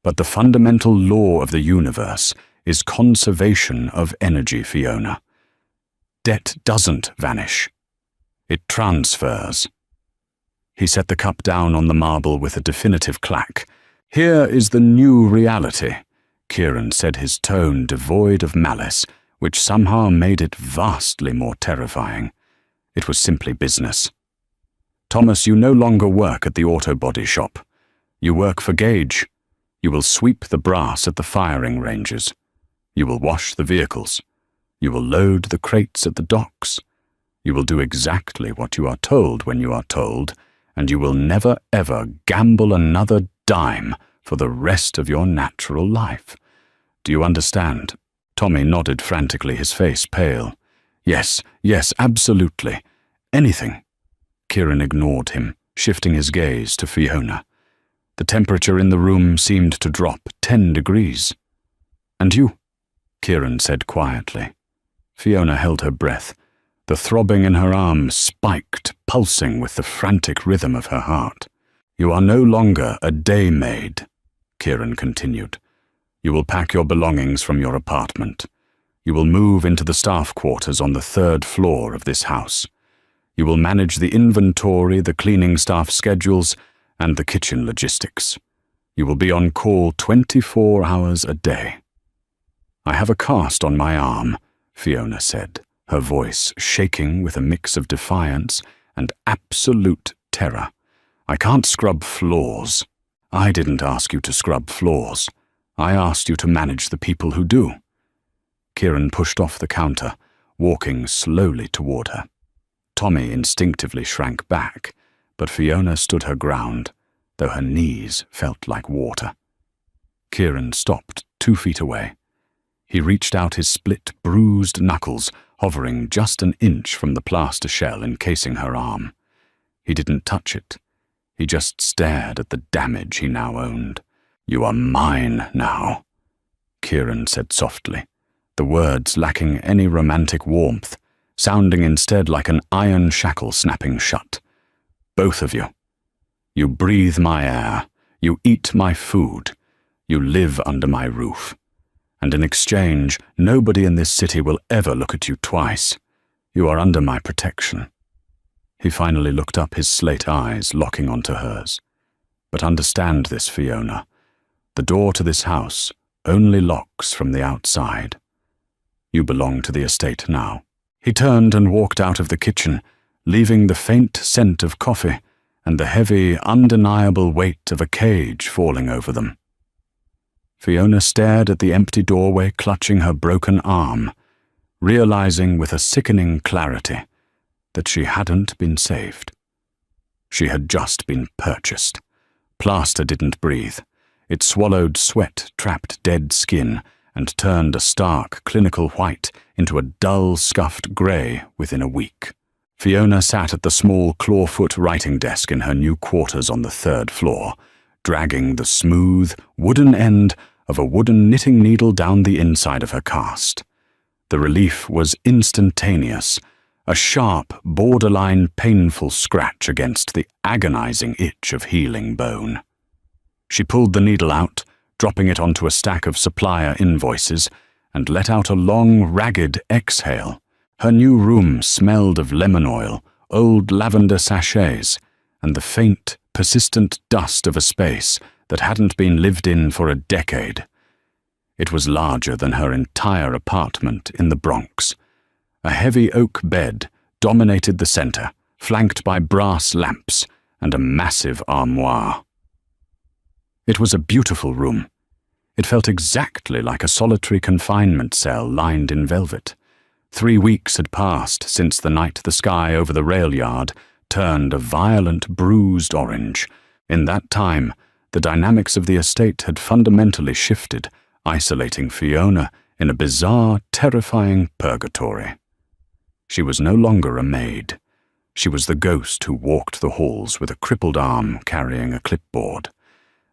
But the fundamental law of the universe is conservation of energy, Fiona. Debt doesn't vanish. It transfers. He set the cup down on the marble with a definitive clack. Here is the new reality, Kieran said, his tone devoid of malice, which somehow made it vastly more terrifying. It was simply business. Thomas, you no longer work at the auto body shop. You work for Gage. You will sweep the brass at the firing ranges. You will wash the vehicles. You will load the crates at the docks. You will do exactly what you are told when you are told, and you will never ever gamble another dime for the rest of your natural life. Do you understand? Tommy nodded frantically, his face pale. Yes, absolutely. Anything. Kieran ignored him, shifting his gaze to Fiona. The temperature in the room seemed to drop 10 degrees. And you? Kieran said quietly. Fiona held her breath. The throbbing in her arm spiked, pulsing with the frantic rhythm of her heart. You are no longer a day maid, Kieran continued. You will pack your belongings from your apartment. You will move into the staff quarters on the 3rd floor of this house. You will manage the inventory, the cleaning staff schedules, and the kitchen logistics. You will be on call 24 hours a day. I have a cast on my arm, Fiona said, her voice shaking with a mix of defiance and absolute terror. I can't scrub floors. I didn't ask you to scrub floors. I asked you to manage the people who do. Kieran pushed off the counter, walking slowly toward her. Tommy instinctively shrank back, but Fiona stood her ground, though her knees felt like water. Kieran stopped 2 feet away. He reached out his split, bruised knuckles, hovering just an inch from the plaster shell encasing her arm. He didn't touch it. He just stared at the damage he now owned. You are mine now, Kieran said softly, the words lacking any romantic warmth, sounding instead like an iron shackle snapping shut. Both of you. You breathe my air. You eat my food. You live under my roof. And in exchange, nobody in this city will ever look at you twice. You are under my protection. He finally looked up, his slate eyes locking onto hers. But understand this, Fiona. The door to this house only locks from the outside. You belong to the estate now. He turned and walked out of the kitchen, leaving the faint scent of coffee and the heavy, undeniable weight of a cage falling over them. Fiona stared at the empty doorway, clutching her broken arm, realizing with a sickening clarity that she hadn't been saved. She had just been purchased. Plaster didn't breathe. It swallowed sweat, trapped dead skin, and turned a stark, clinical white into a dull, scuffed grey within a week. Fiona sat at the small clawfoot writing desk in her new quarters on the 3rd floor, dragging the smooth, wooden end of a wooden knitting needle down the inside of her cast. The relief was instantaneous, a sharp, borderline painful scratch against the agonizing itch of healing bone. She pulled the needle out, dropping it onto a stack of supplier invoices, and let out a long, ragged exhale. Her new room smelled of lemon oil, old lavender sachets, and the faint, persistent dust of a space that hadn't been lived in for a decade. It was larger than her entire apartment in the Bronx. A heavy oak bed dominated the center, flanked by brass lamps and a massive armoire. It was a beautiful room. It felt exactly like a solitary confinement cell lined in velvet. 3 weeks had passed since the night the sky over the rail yard turned a violent, bruised orange. In that time, the dynamics of the estate had fundamentally shifted, isolating Fiona in a bizarre, terrifying purgatory. She was no longer a maid. She was the ghost who walked the halls with a crippled arm carrying a clipboard.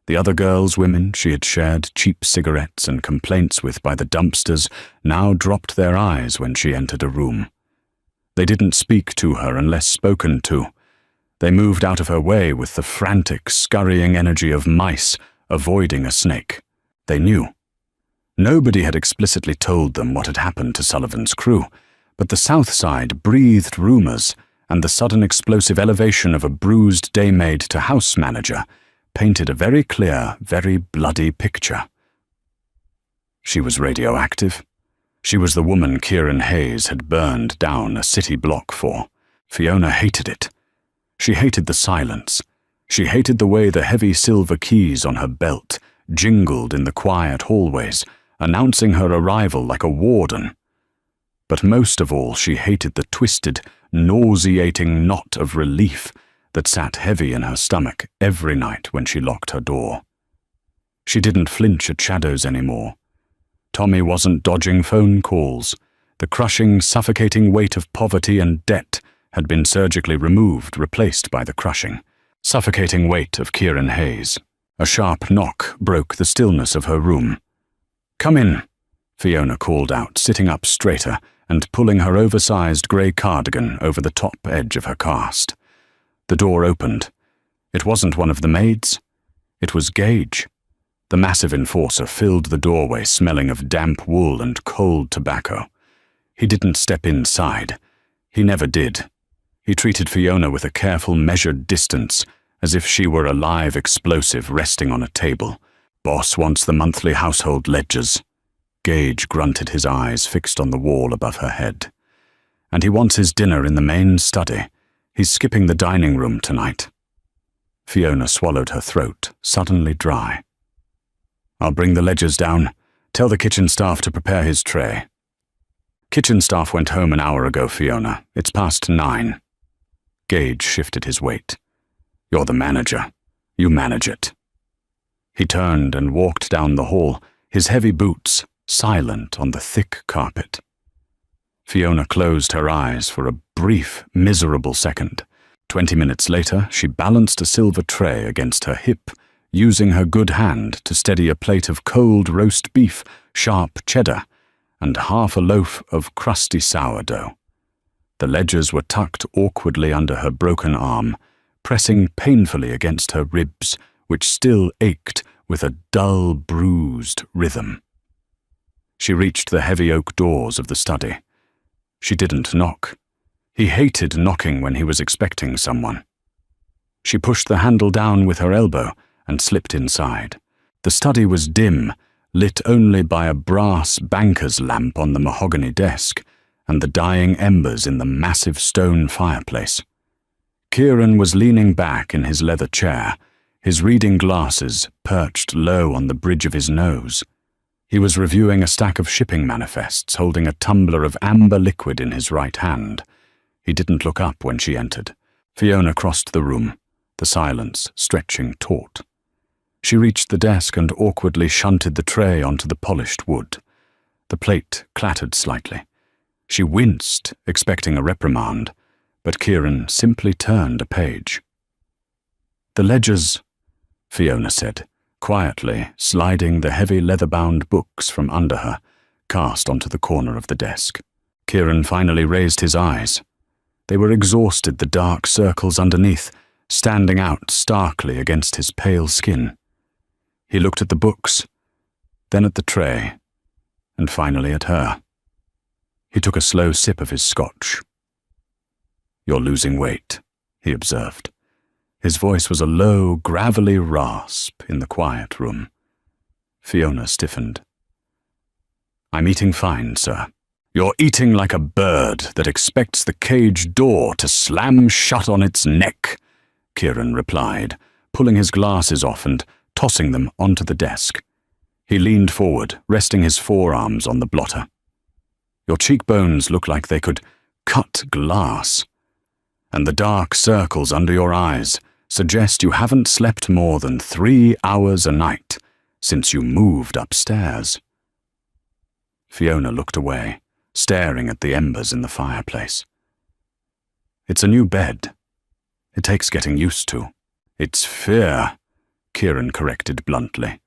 The other girls, women she had shared cheap cigarettes and complaints with by the dumpsters, now dropped their eyes when she entered a room. They didn't speak to her unless spoken to. They moved out of her way with the frantic, scurrying energy of mice avoiding a snake. They knew. Nobody had explicitly told them what had happened to Sullivan's crew, but the South Side breathed rumors, and the sudden explosive elevation of a bruised daymaid to house manager painted a very clear, very bloody picture. She was radioactive. She was the woman Kieran Hayes had burned down a city block for. Fiona hated it. She hated the silence. She hated the way the heavy silver keys on her belt jingled in the quiet hallways, announcing her arrival like a warden. But most of all, she hated the twisted, nauseating knot of relief that sat heavy in her stomach every night when she locked her door. She didn't flinch at shadows anymore. Tommy wasn't dodging phone calls. The crushing, suffocating weight of poverty and debt had been surgically removed, replaced by the crushing, suffocating weight of Kieran Hayes. A sharp knock broke the stillness of her room. "Come in," Fiona called out, sitting up straighter and pulling her oversized grey cardigan over the top edge of her cast. The door opened. It wasn't one of the maids. It was Gage. The massive enforcer filled the doorway, smelling of damp wool and cold tobacco. He didn't step inside. He never did. He treated Fiona with a careful, measured distance, as if she were a live explosive resting on a table. "Boss wants the monthly household ledgers." Gage grunted, his eyes fixed on the wall above her head. "And he wants his dinner in the main study. He's skipping the dining room tonight." Fiona swallowed her throat, suddenly dry. "I'll bring the ledgers down. Tell the kitchen staff to prepare his tray." "Kitchen staff went home an hour ago, Fiona. It's past 9. Gage shifted his weight. "You're the manager. You manage it." He turned and walked down the hall, his heavy boots silent on the thick carpet. Fiona closed her eyes for a brief, miserable second. 20 minutes later, she balanced a silver tray against her hip, using her good hand to steady a plate of cold roast beef, sharp cheddar, and half a loaf of crusty sourdough. The ledgers were tucked awkwardly under her broken arm, pressing painfully against her ribs, which still ached with a dull, bruised rhythm. She reached the heavy oak doors of the study. She didn't knock. He hated knocking when he was expecting someone. She pushed the handle down with her elbow and slipped inside. The study was dim, lit only by a brass banker's lamp on the mahogany desk and the dying embers in the massive stone fireplace. Kieran was leaning back in his leather chair, his reading glasses perched low on the bridge of his nose. He was reviewing a stack of shipping manifests, holding a tumbler of amber liquid in his right hand. He didn't look up when she entered. Fiona crossed the room, the silence stretching taut. She reached the desk and awkwardly shunted the tray onto the polished wood. The plate clattered slightly. She winced, expecting a reprimand, but Kieran simply turned a page. "The ledgers," Fiona said, quietly sliding the heavy leather-bound books from under her, cast onto the corner of the desk. Kieran finally raised his eyes. They were exhausted, the dark circles underneath, standing out starkly against his pale skin. He looked at the books, then at the tray, and finally at her. He took a slow sip of his scotch. "You're losing weight," he observed. His voice was a low, gravelly rasp in the quiet room. Fiona stiffened. "I'm eating fine, sir." "You're eating like a bird that expects the cage door to slam shut on its neck," Kieran replied, pulling his glasses off and tossing them onto the desk. He leaned forward, resting his forearms on the blotter. "Your cheekbones look like they could cut glass, and the dark circles under your eyes suggest you haven't slept more than 3 hours a night since you moved upstairs." Fiona looked away, staring at the embers in the fireplace. "It's a new bed. It takes getting used to." "It's fear," Kieran corrected bluntly.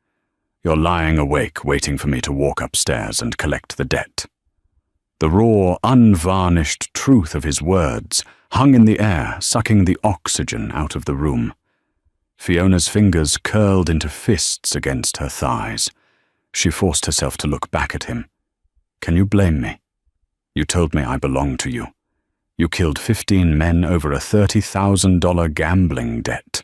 "You're lying awake waiting for me to walk upstairs and collect the debt." The raw, unvarnished truth of his words hung in the air, sucking the oxygen out of the room. Fiona's fingers curled into fists against her thighs. She forced herself to look back at him. "Can you blame me? You told me I belonged to you. You killed 15 men over a $30,000 gambling debt.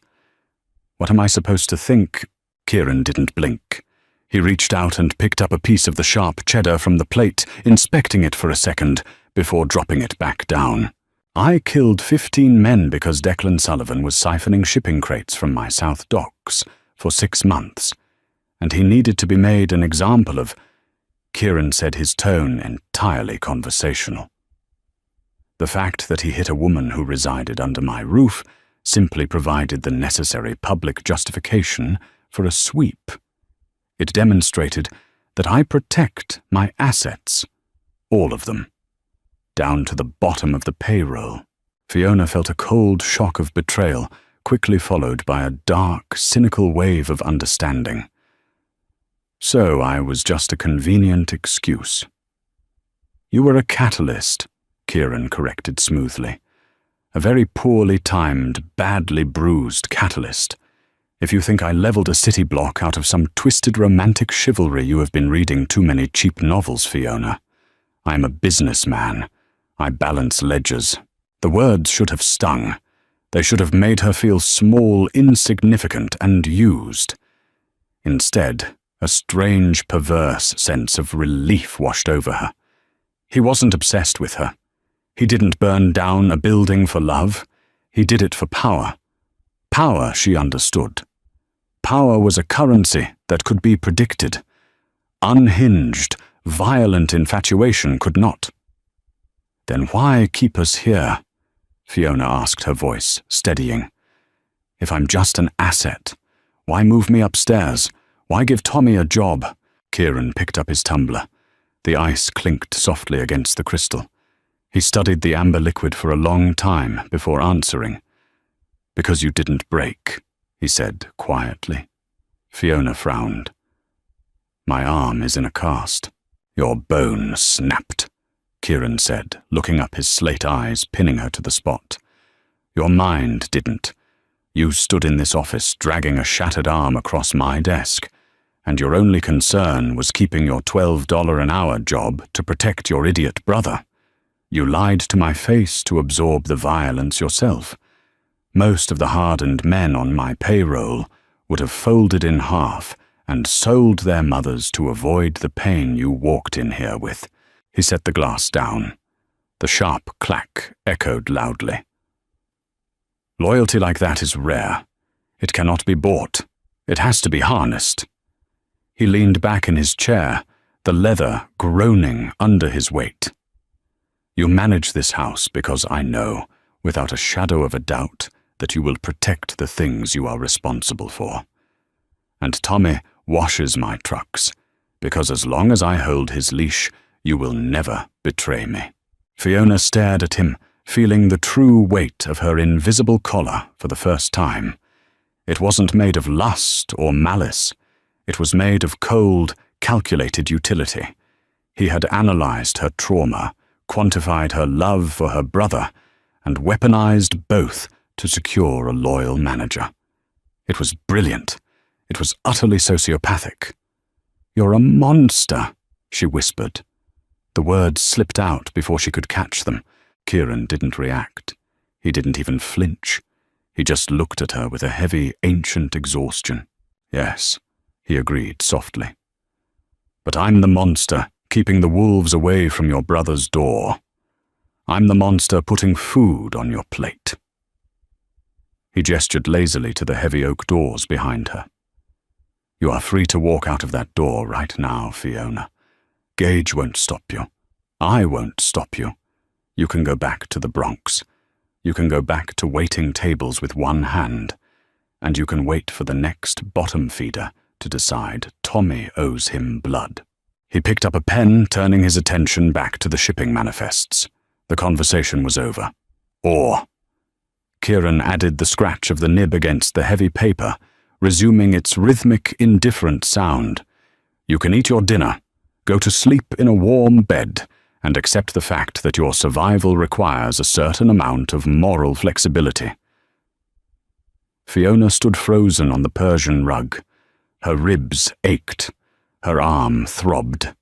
What am I supposed to think?" Kieran didn't blink. He reached out and picked up a piece of the sharp cheddar from the plate, inspecting it for a second before dropping it back down. "I killed 15 men because Declan Sullivan was siphoning shipping crates from my South Docks for 6 months, and he needed to be made an example of." Kieran said, his tone entirely conversational. "The fact that he hit a woman who resided under my roof simply provided the necessary public justification for a sweep. It demonstrated that I protect my assets, all of them, down to the bottom of the payroll." Fiona felt a cold shock of betrayal, quickly followed by a dark, cynical wave of understanding. "So I was just a convenient excuse." "You were a catalyst," Kieran corrected smoothly. "A very poorly timed, badly bruised catalyst. If you think I leveled a city block out of some twisted romantic chivalry, you have been reading too many cheap novels, Fiona. I am a businessman. I balance ledgers." The words should have stung. They should have made her feel small, insignificant, and used. Instead, a strange, perverse sense of relief washed over her. He wasn't obsessed with her. He didn't burn down a building for love. He did it for power. Power, she understood. Power was a currency that could be predicted. Unhinged, violent infatuation could not. "Then why keep us here?" Fiona asked, her voice steadying. "If I'm just an asset, why move me upstairs? Why give Tommy a job?" Kieran picked up his tumbler. The ice clinked softly against the crystal. He studied the amber liquid for a long time before answering. "Because you didn't break," he said quietly. Fiona frowned. "My arm is in a cast." "Your bone snapped," Kieran said, looking up, his slate eyes pinning her to the spot. "Your mind didn't. You stood in this office dragging a shattered arm across my desk, and your only concern was keeping your $12 an hour job to protect your idiot brother. You lied to my face to absorb the violence yourself. Most of the hardened men on my payroll would have folded in half and sold their mothers to avoid the pain you walked in here with." He set the glass down. The sharp clack echoed loudly. "Loyalty like that is rare. It cannot be bought. It has to be harnessed." He leaned back in his chair, the leather groaning under his weight. "You manage this house because I know, without a shadow of a doubt, that you will protect the things you are responsible for. And Tommy washes my trucks, because as long as I hold his leash, you will never betray me." Fiona stared at him, feeling the true weight of her invisible collar for the first time. It wasn't made of lust or malice. It was made of cold, calculated utility. He had analyzed her trauma, quantified her love for her brother, and weaponized both to secure a loyal manager. It was brilliant. It was utterly sociopathic. "You're a monster," she whispered. The words slipped out before she could catch them. Kieran didn't react. He didn't even flinch. He just looked at her with a heavy, ancient exhaustion. "Yes," he agreed softly. "But I'm the monster, keeping the wolves away from your brother's door. I'm the monster putting food on your plate." He gestured lazily to the heavy oak doors behind her. "You are free to walk out of that door right now, Fiona. Gage won't stop you. I won't stop you. You can go back to the Bronx. You can go back to waiting tables with one hand. And you can wait for the next bottom feeder to decide Tommy owes him blood." He picked up a pen, turning his attention back to the shipping manifests. The conversation was over. "Or." Kieran added the scratch of the nib against the heavy paper, resuming its rhythmic, indifferent sound. "You can eat your dinner, go to sleep in a warm bed, and accept the fact that your survival requires a certain amount of moral flexibility." Fiona stood frozen on the Persian rug. Her ribs ached. Her arm throbbed.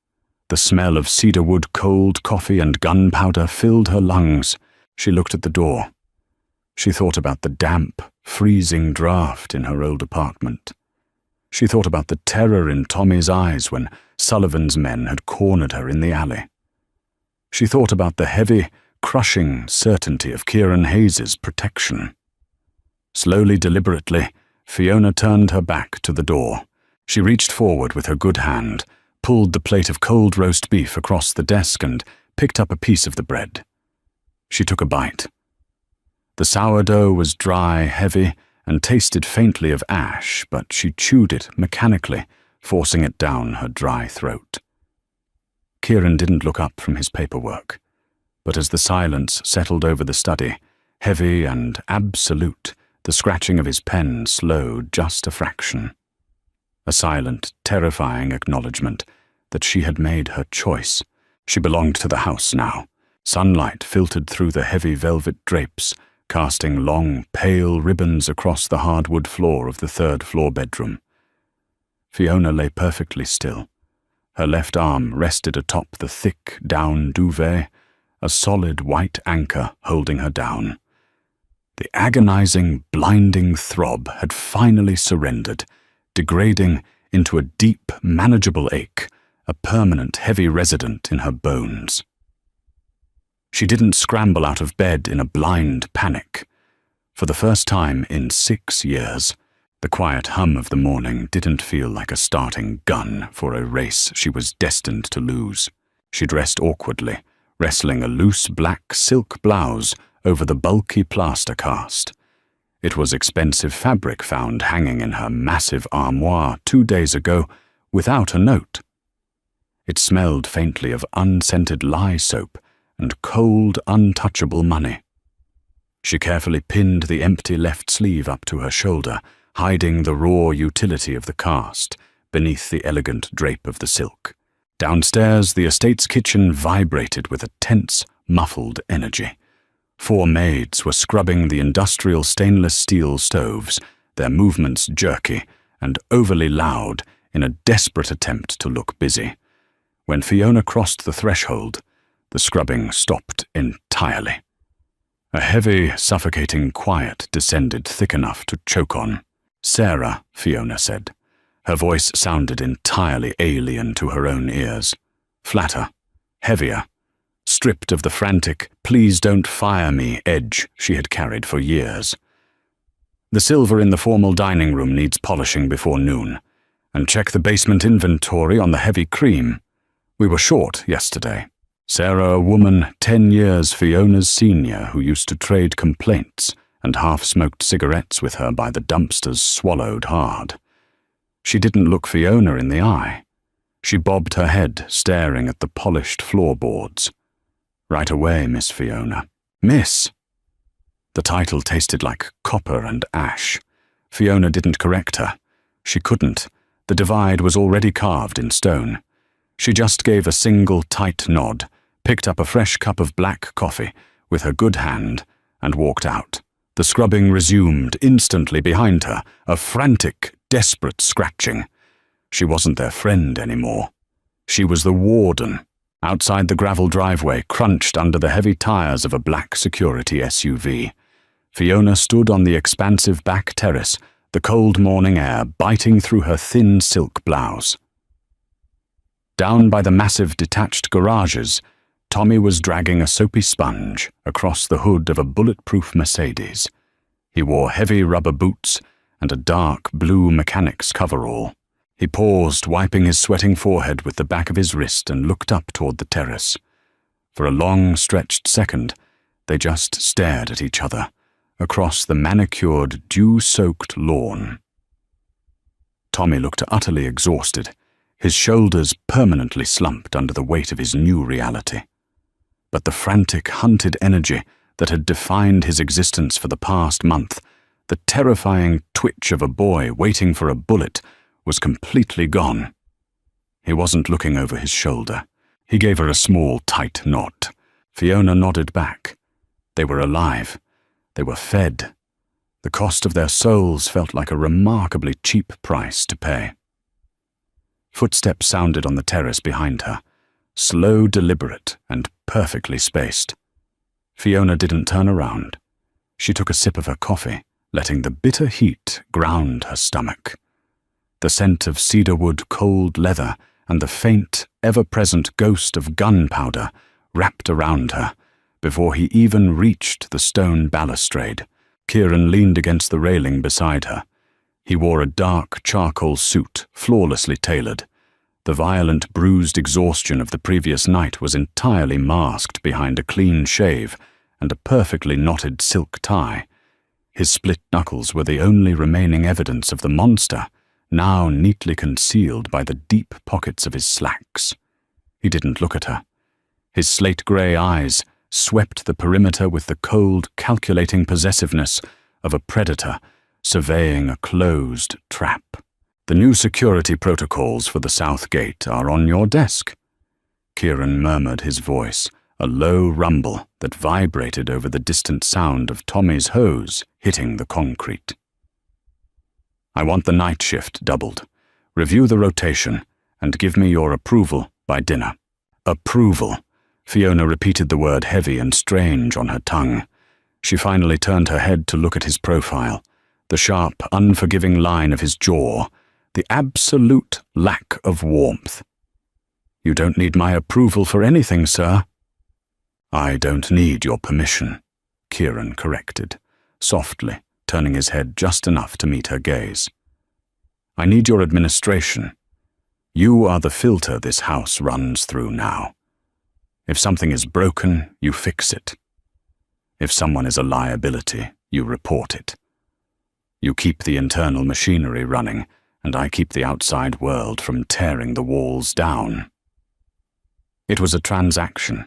The smell of cedarwood, cold coffee, and gunpowder filled her lungs. She looked at the door. She thought about the damp, freezing draft in her old apartment. She thought about the terror in Tommy's eyes when Sullivan's men had cornered her in the alley. She thought about the heavy, crushing certainty of Kieran Hayes's protection. Slowly, deliberately, Fiona turned her back to the door. She reached forward with her good hand, pulled the plate of cold roast beef across the desk and picked up a piece of the bread. She took a bite. The sourdough was dry, heavy, and tasted faintly of ash, but she chewed it mechanically, forcing it down her dry throat. Kieran didn't look up from his paperwork, but as the silence settled over the study, heavy and absolute, the scratching of his pen slowed just a fraction. A silent, terrifying acknowledgement that she had made her choice. She belonged to the house now. Sunlight filtered through the heavy velvet drapes, casting long, pale ribbons across the hardwood floor of the third-floor bedroom. Fiona lay perfectly still. Her left arm rested atop the thick down duvet, a solid white anchor holding her down. The agonizing, blinding throb had finally surrendered, degrading into a deep, manageable ache, a permanent, heavy resident in her bones. She didn't scramble out of bed in a blind panic. For the first time in 6 years, the quiet hum of the morning didn't feel like a starting gun for a race she was destined to lose. She dressed awkwardly, wrestling a loose black silk blouse over the bulky plaster cast. It was expensive fabric found hanging in her massive armoire 2 days ago without a note. It smelled faintly of unscented lye soap and cold, untouchable money. She carefully pinned the empty left sleeve up to her shoulder, hiding the raw utility of the cast beneath the elegant drape of the silk. Downstairs, the estate's kitchen vibrated with a tense, muffled energy. 4 maids were scrubbing the industrial stainless steel stoves, their movements jerky and overly loud in a desperate attempt to look busy. When Fiona crossed the threshold, the scrubbing stopped entirely. A heavy, suffocating quiet descended thick enough to choke on. "Sarah," Fiona said. Her voice sounded entirely alien to her own ears. Flatter, heavier, stripped of the frantic, "please don't fire me" edge she had carried for years. "The silver in the formal dining room needs polishing before noon. And check the basement inventory on the heavy cream. We were short yesterday." Sarah, a woman 10 years Fiona's senior who used to trade complaints and half-smoked cigarettes with her by the dumpsters, swallowed hard. She didn't look Fiona in the eye. She bobbed her head, staring at the polished floorboards. "Right away, Miss Fiona." "Miss?" The title tasted like copper and ash. Fiona didn't correct her. She couldn't. The divide was already carved in stone. She just gave a single tight nod, picked up a fresh cup of black coffee with her good hand, and walked out. The scrubbing resumed instantly behind her, a frantic, desperate scratching. She wasn't their friend anymore. She was the warden, outside the gravel driveway, crunched under the heavy tires of a black security SUV. Fiona stood on the expansive back terrace, the cold morning air biting through her thin silk blouse. Down by the massive detached garages, Tommy was dragging a soapy sponge across the hood of a bulletproof Mercedes. He wore heavy rubber boots and a dark blue mechanic's coverall. He paused, wiping his sweating forehead with the back of his wrist, and looked up toward the terrace. For a long, stretched second, they just stared at each other, across the manicured, dew-soaked lawn. Tommy looked utterly exhausted, his shoulders permanently slumped under the weight of his new reality. But the frantic, hunted energy that had defined his existence for the past month, the terrifying twitch of a boy waiting for a bullet, was completely gone. He wasn't looking over his shoulder. He gave her a small, tight nod. Fiona nodded back. They were alive. They were fed. The cost of their souls felt like a remarkably cheap price to pay. Footsteps sounded on the terrace behind her, slow, deliberate, and perfectly spaced. Fiona didn't turn around. She took a sip of her coffee, letting the bitter heat ground her stomach. The scent of cedarwood, cold leather, and the faint, ever-present ghost of gunpowder wrapped around her before he even reached the stone balustrade. Kieran leaned against the railing beside her. He wore a dark charcoal suit, flawlessly tailored. The violent, bruised exhaustion of the previous night was entirely masked behind a clean shave and a perfectly knotted silk tie. His split knuckles were the only remaining evidence of the monster, now neatly concealed by the deep pockets of his slacks. He didn't look at her. His slate-grey eyes swept the perimeter with the cold, calculating possessiveness of a predator surveying a closed trap. "The new security protocols for the South Gate are on your desk," Kieran murmured, his voice a low rumble that vibrated over the distant sound of Tommy's hose hitting the concrete. "I want the night shift doubled. Review the rotation and give me your approval by dinner." Approval. Fiona repeated the word heavy and strange on her tongue. She finally turned her head to look at his profile, the sharp, unforgiving line of his jaw, the absolute lack of warmth. "You don't need my approval for anything, sir." "I don't need your permission," Kieran corrected, softly, turning his head just enough to meet her gaze. "I need your administration. You are the filter this house runs through now. If something is broken, you fix it. If someone is a liability, you report it. You keep the internal machinery running, and I keep the outside world from tearing the walls down." It was a transaction,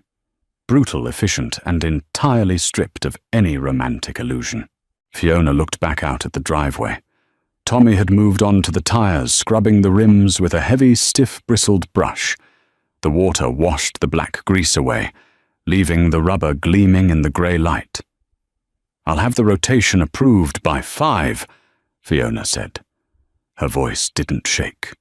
brutal, efficient, and entirely stripped of any romantic illusion. Fiona looked back out at the driveway. Tommy had moved on to the tires, scrubbing the rims with a heavy, stiff-bristled brush. The water washed the black grease away, leaving the rubber gleaming in the grey light. "I'll have the rotation approved by 5, Fiona said. Her voice didn't shake.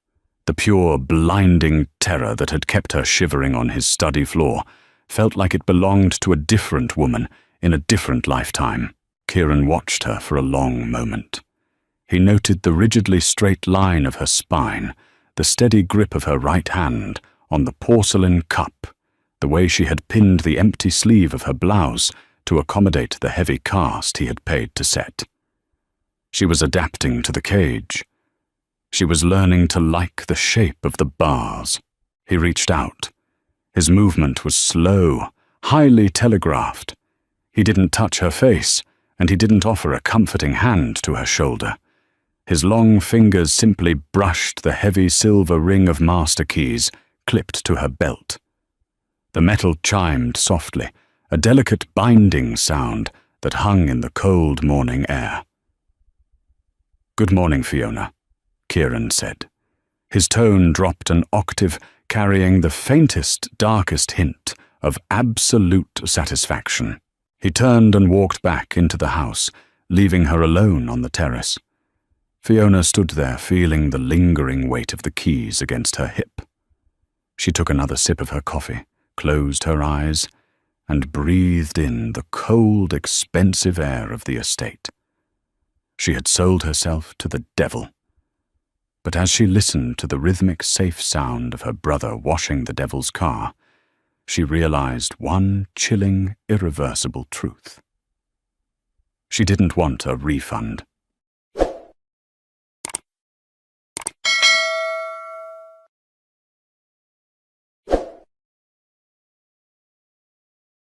The pure, blinding terror that had kept her shivering on his study floor felt like it belonged to a different woman in a different lifetime. Kieran watched her for a long moment. He noted the rigidly straight line of her spine, the steady grip of her right hand on the porcelain cup, the way she had pinned the empty sleeve of her blouse to accommodate the heavy cast he had paid to set. She was adapting to the cage. She was learning to like the shape of the bars. He reached out. His movement was slow, highly telegraphed. He didn't touch her face, and he didn't offer a comforting hand to her shoulder. His long fingers simply brushed the heavy silver ring of master keys clipped to her belt. The metal chimed softly, a delicate binding sound that hung in the cold morning air. "Good morning, Fiona," Kieran said. His tone dropped an octave, carrying the faintest, darkest hint of absolute satisfaction. He turned and walked back into the house, leaving her alone on the terrace. Fiona stood there, feeling the lingering weight of the keys against her hip. She took another sip of her coffee, closed her eyes, and breathed in the cold, expensive air of the estate. She had sold herself to the devil. But as she listened to the rhythmic, safe sound of her brother washing the devil's car, she realized one chilling, irreversible truth. She didn't want a refund.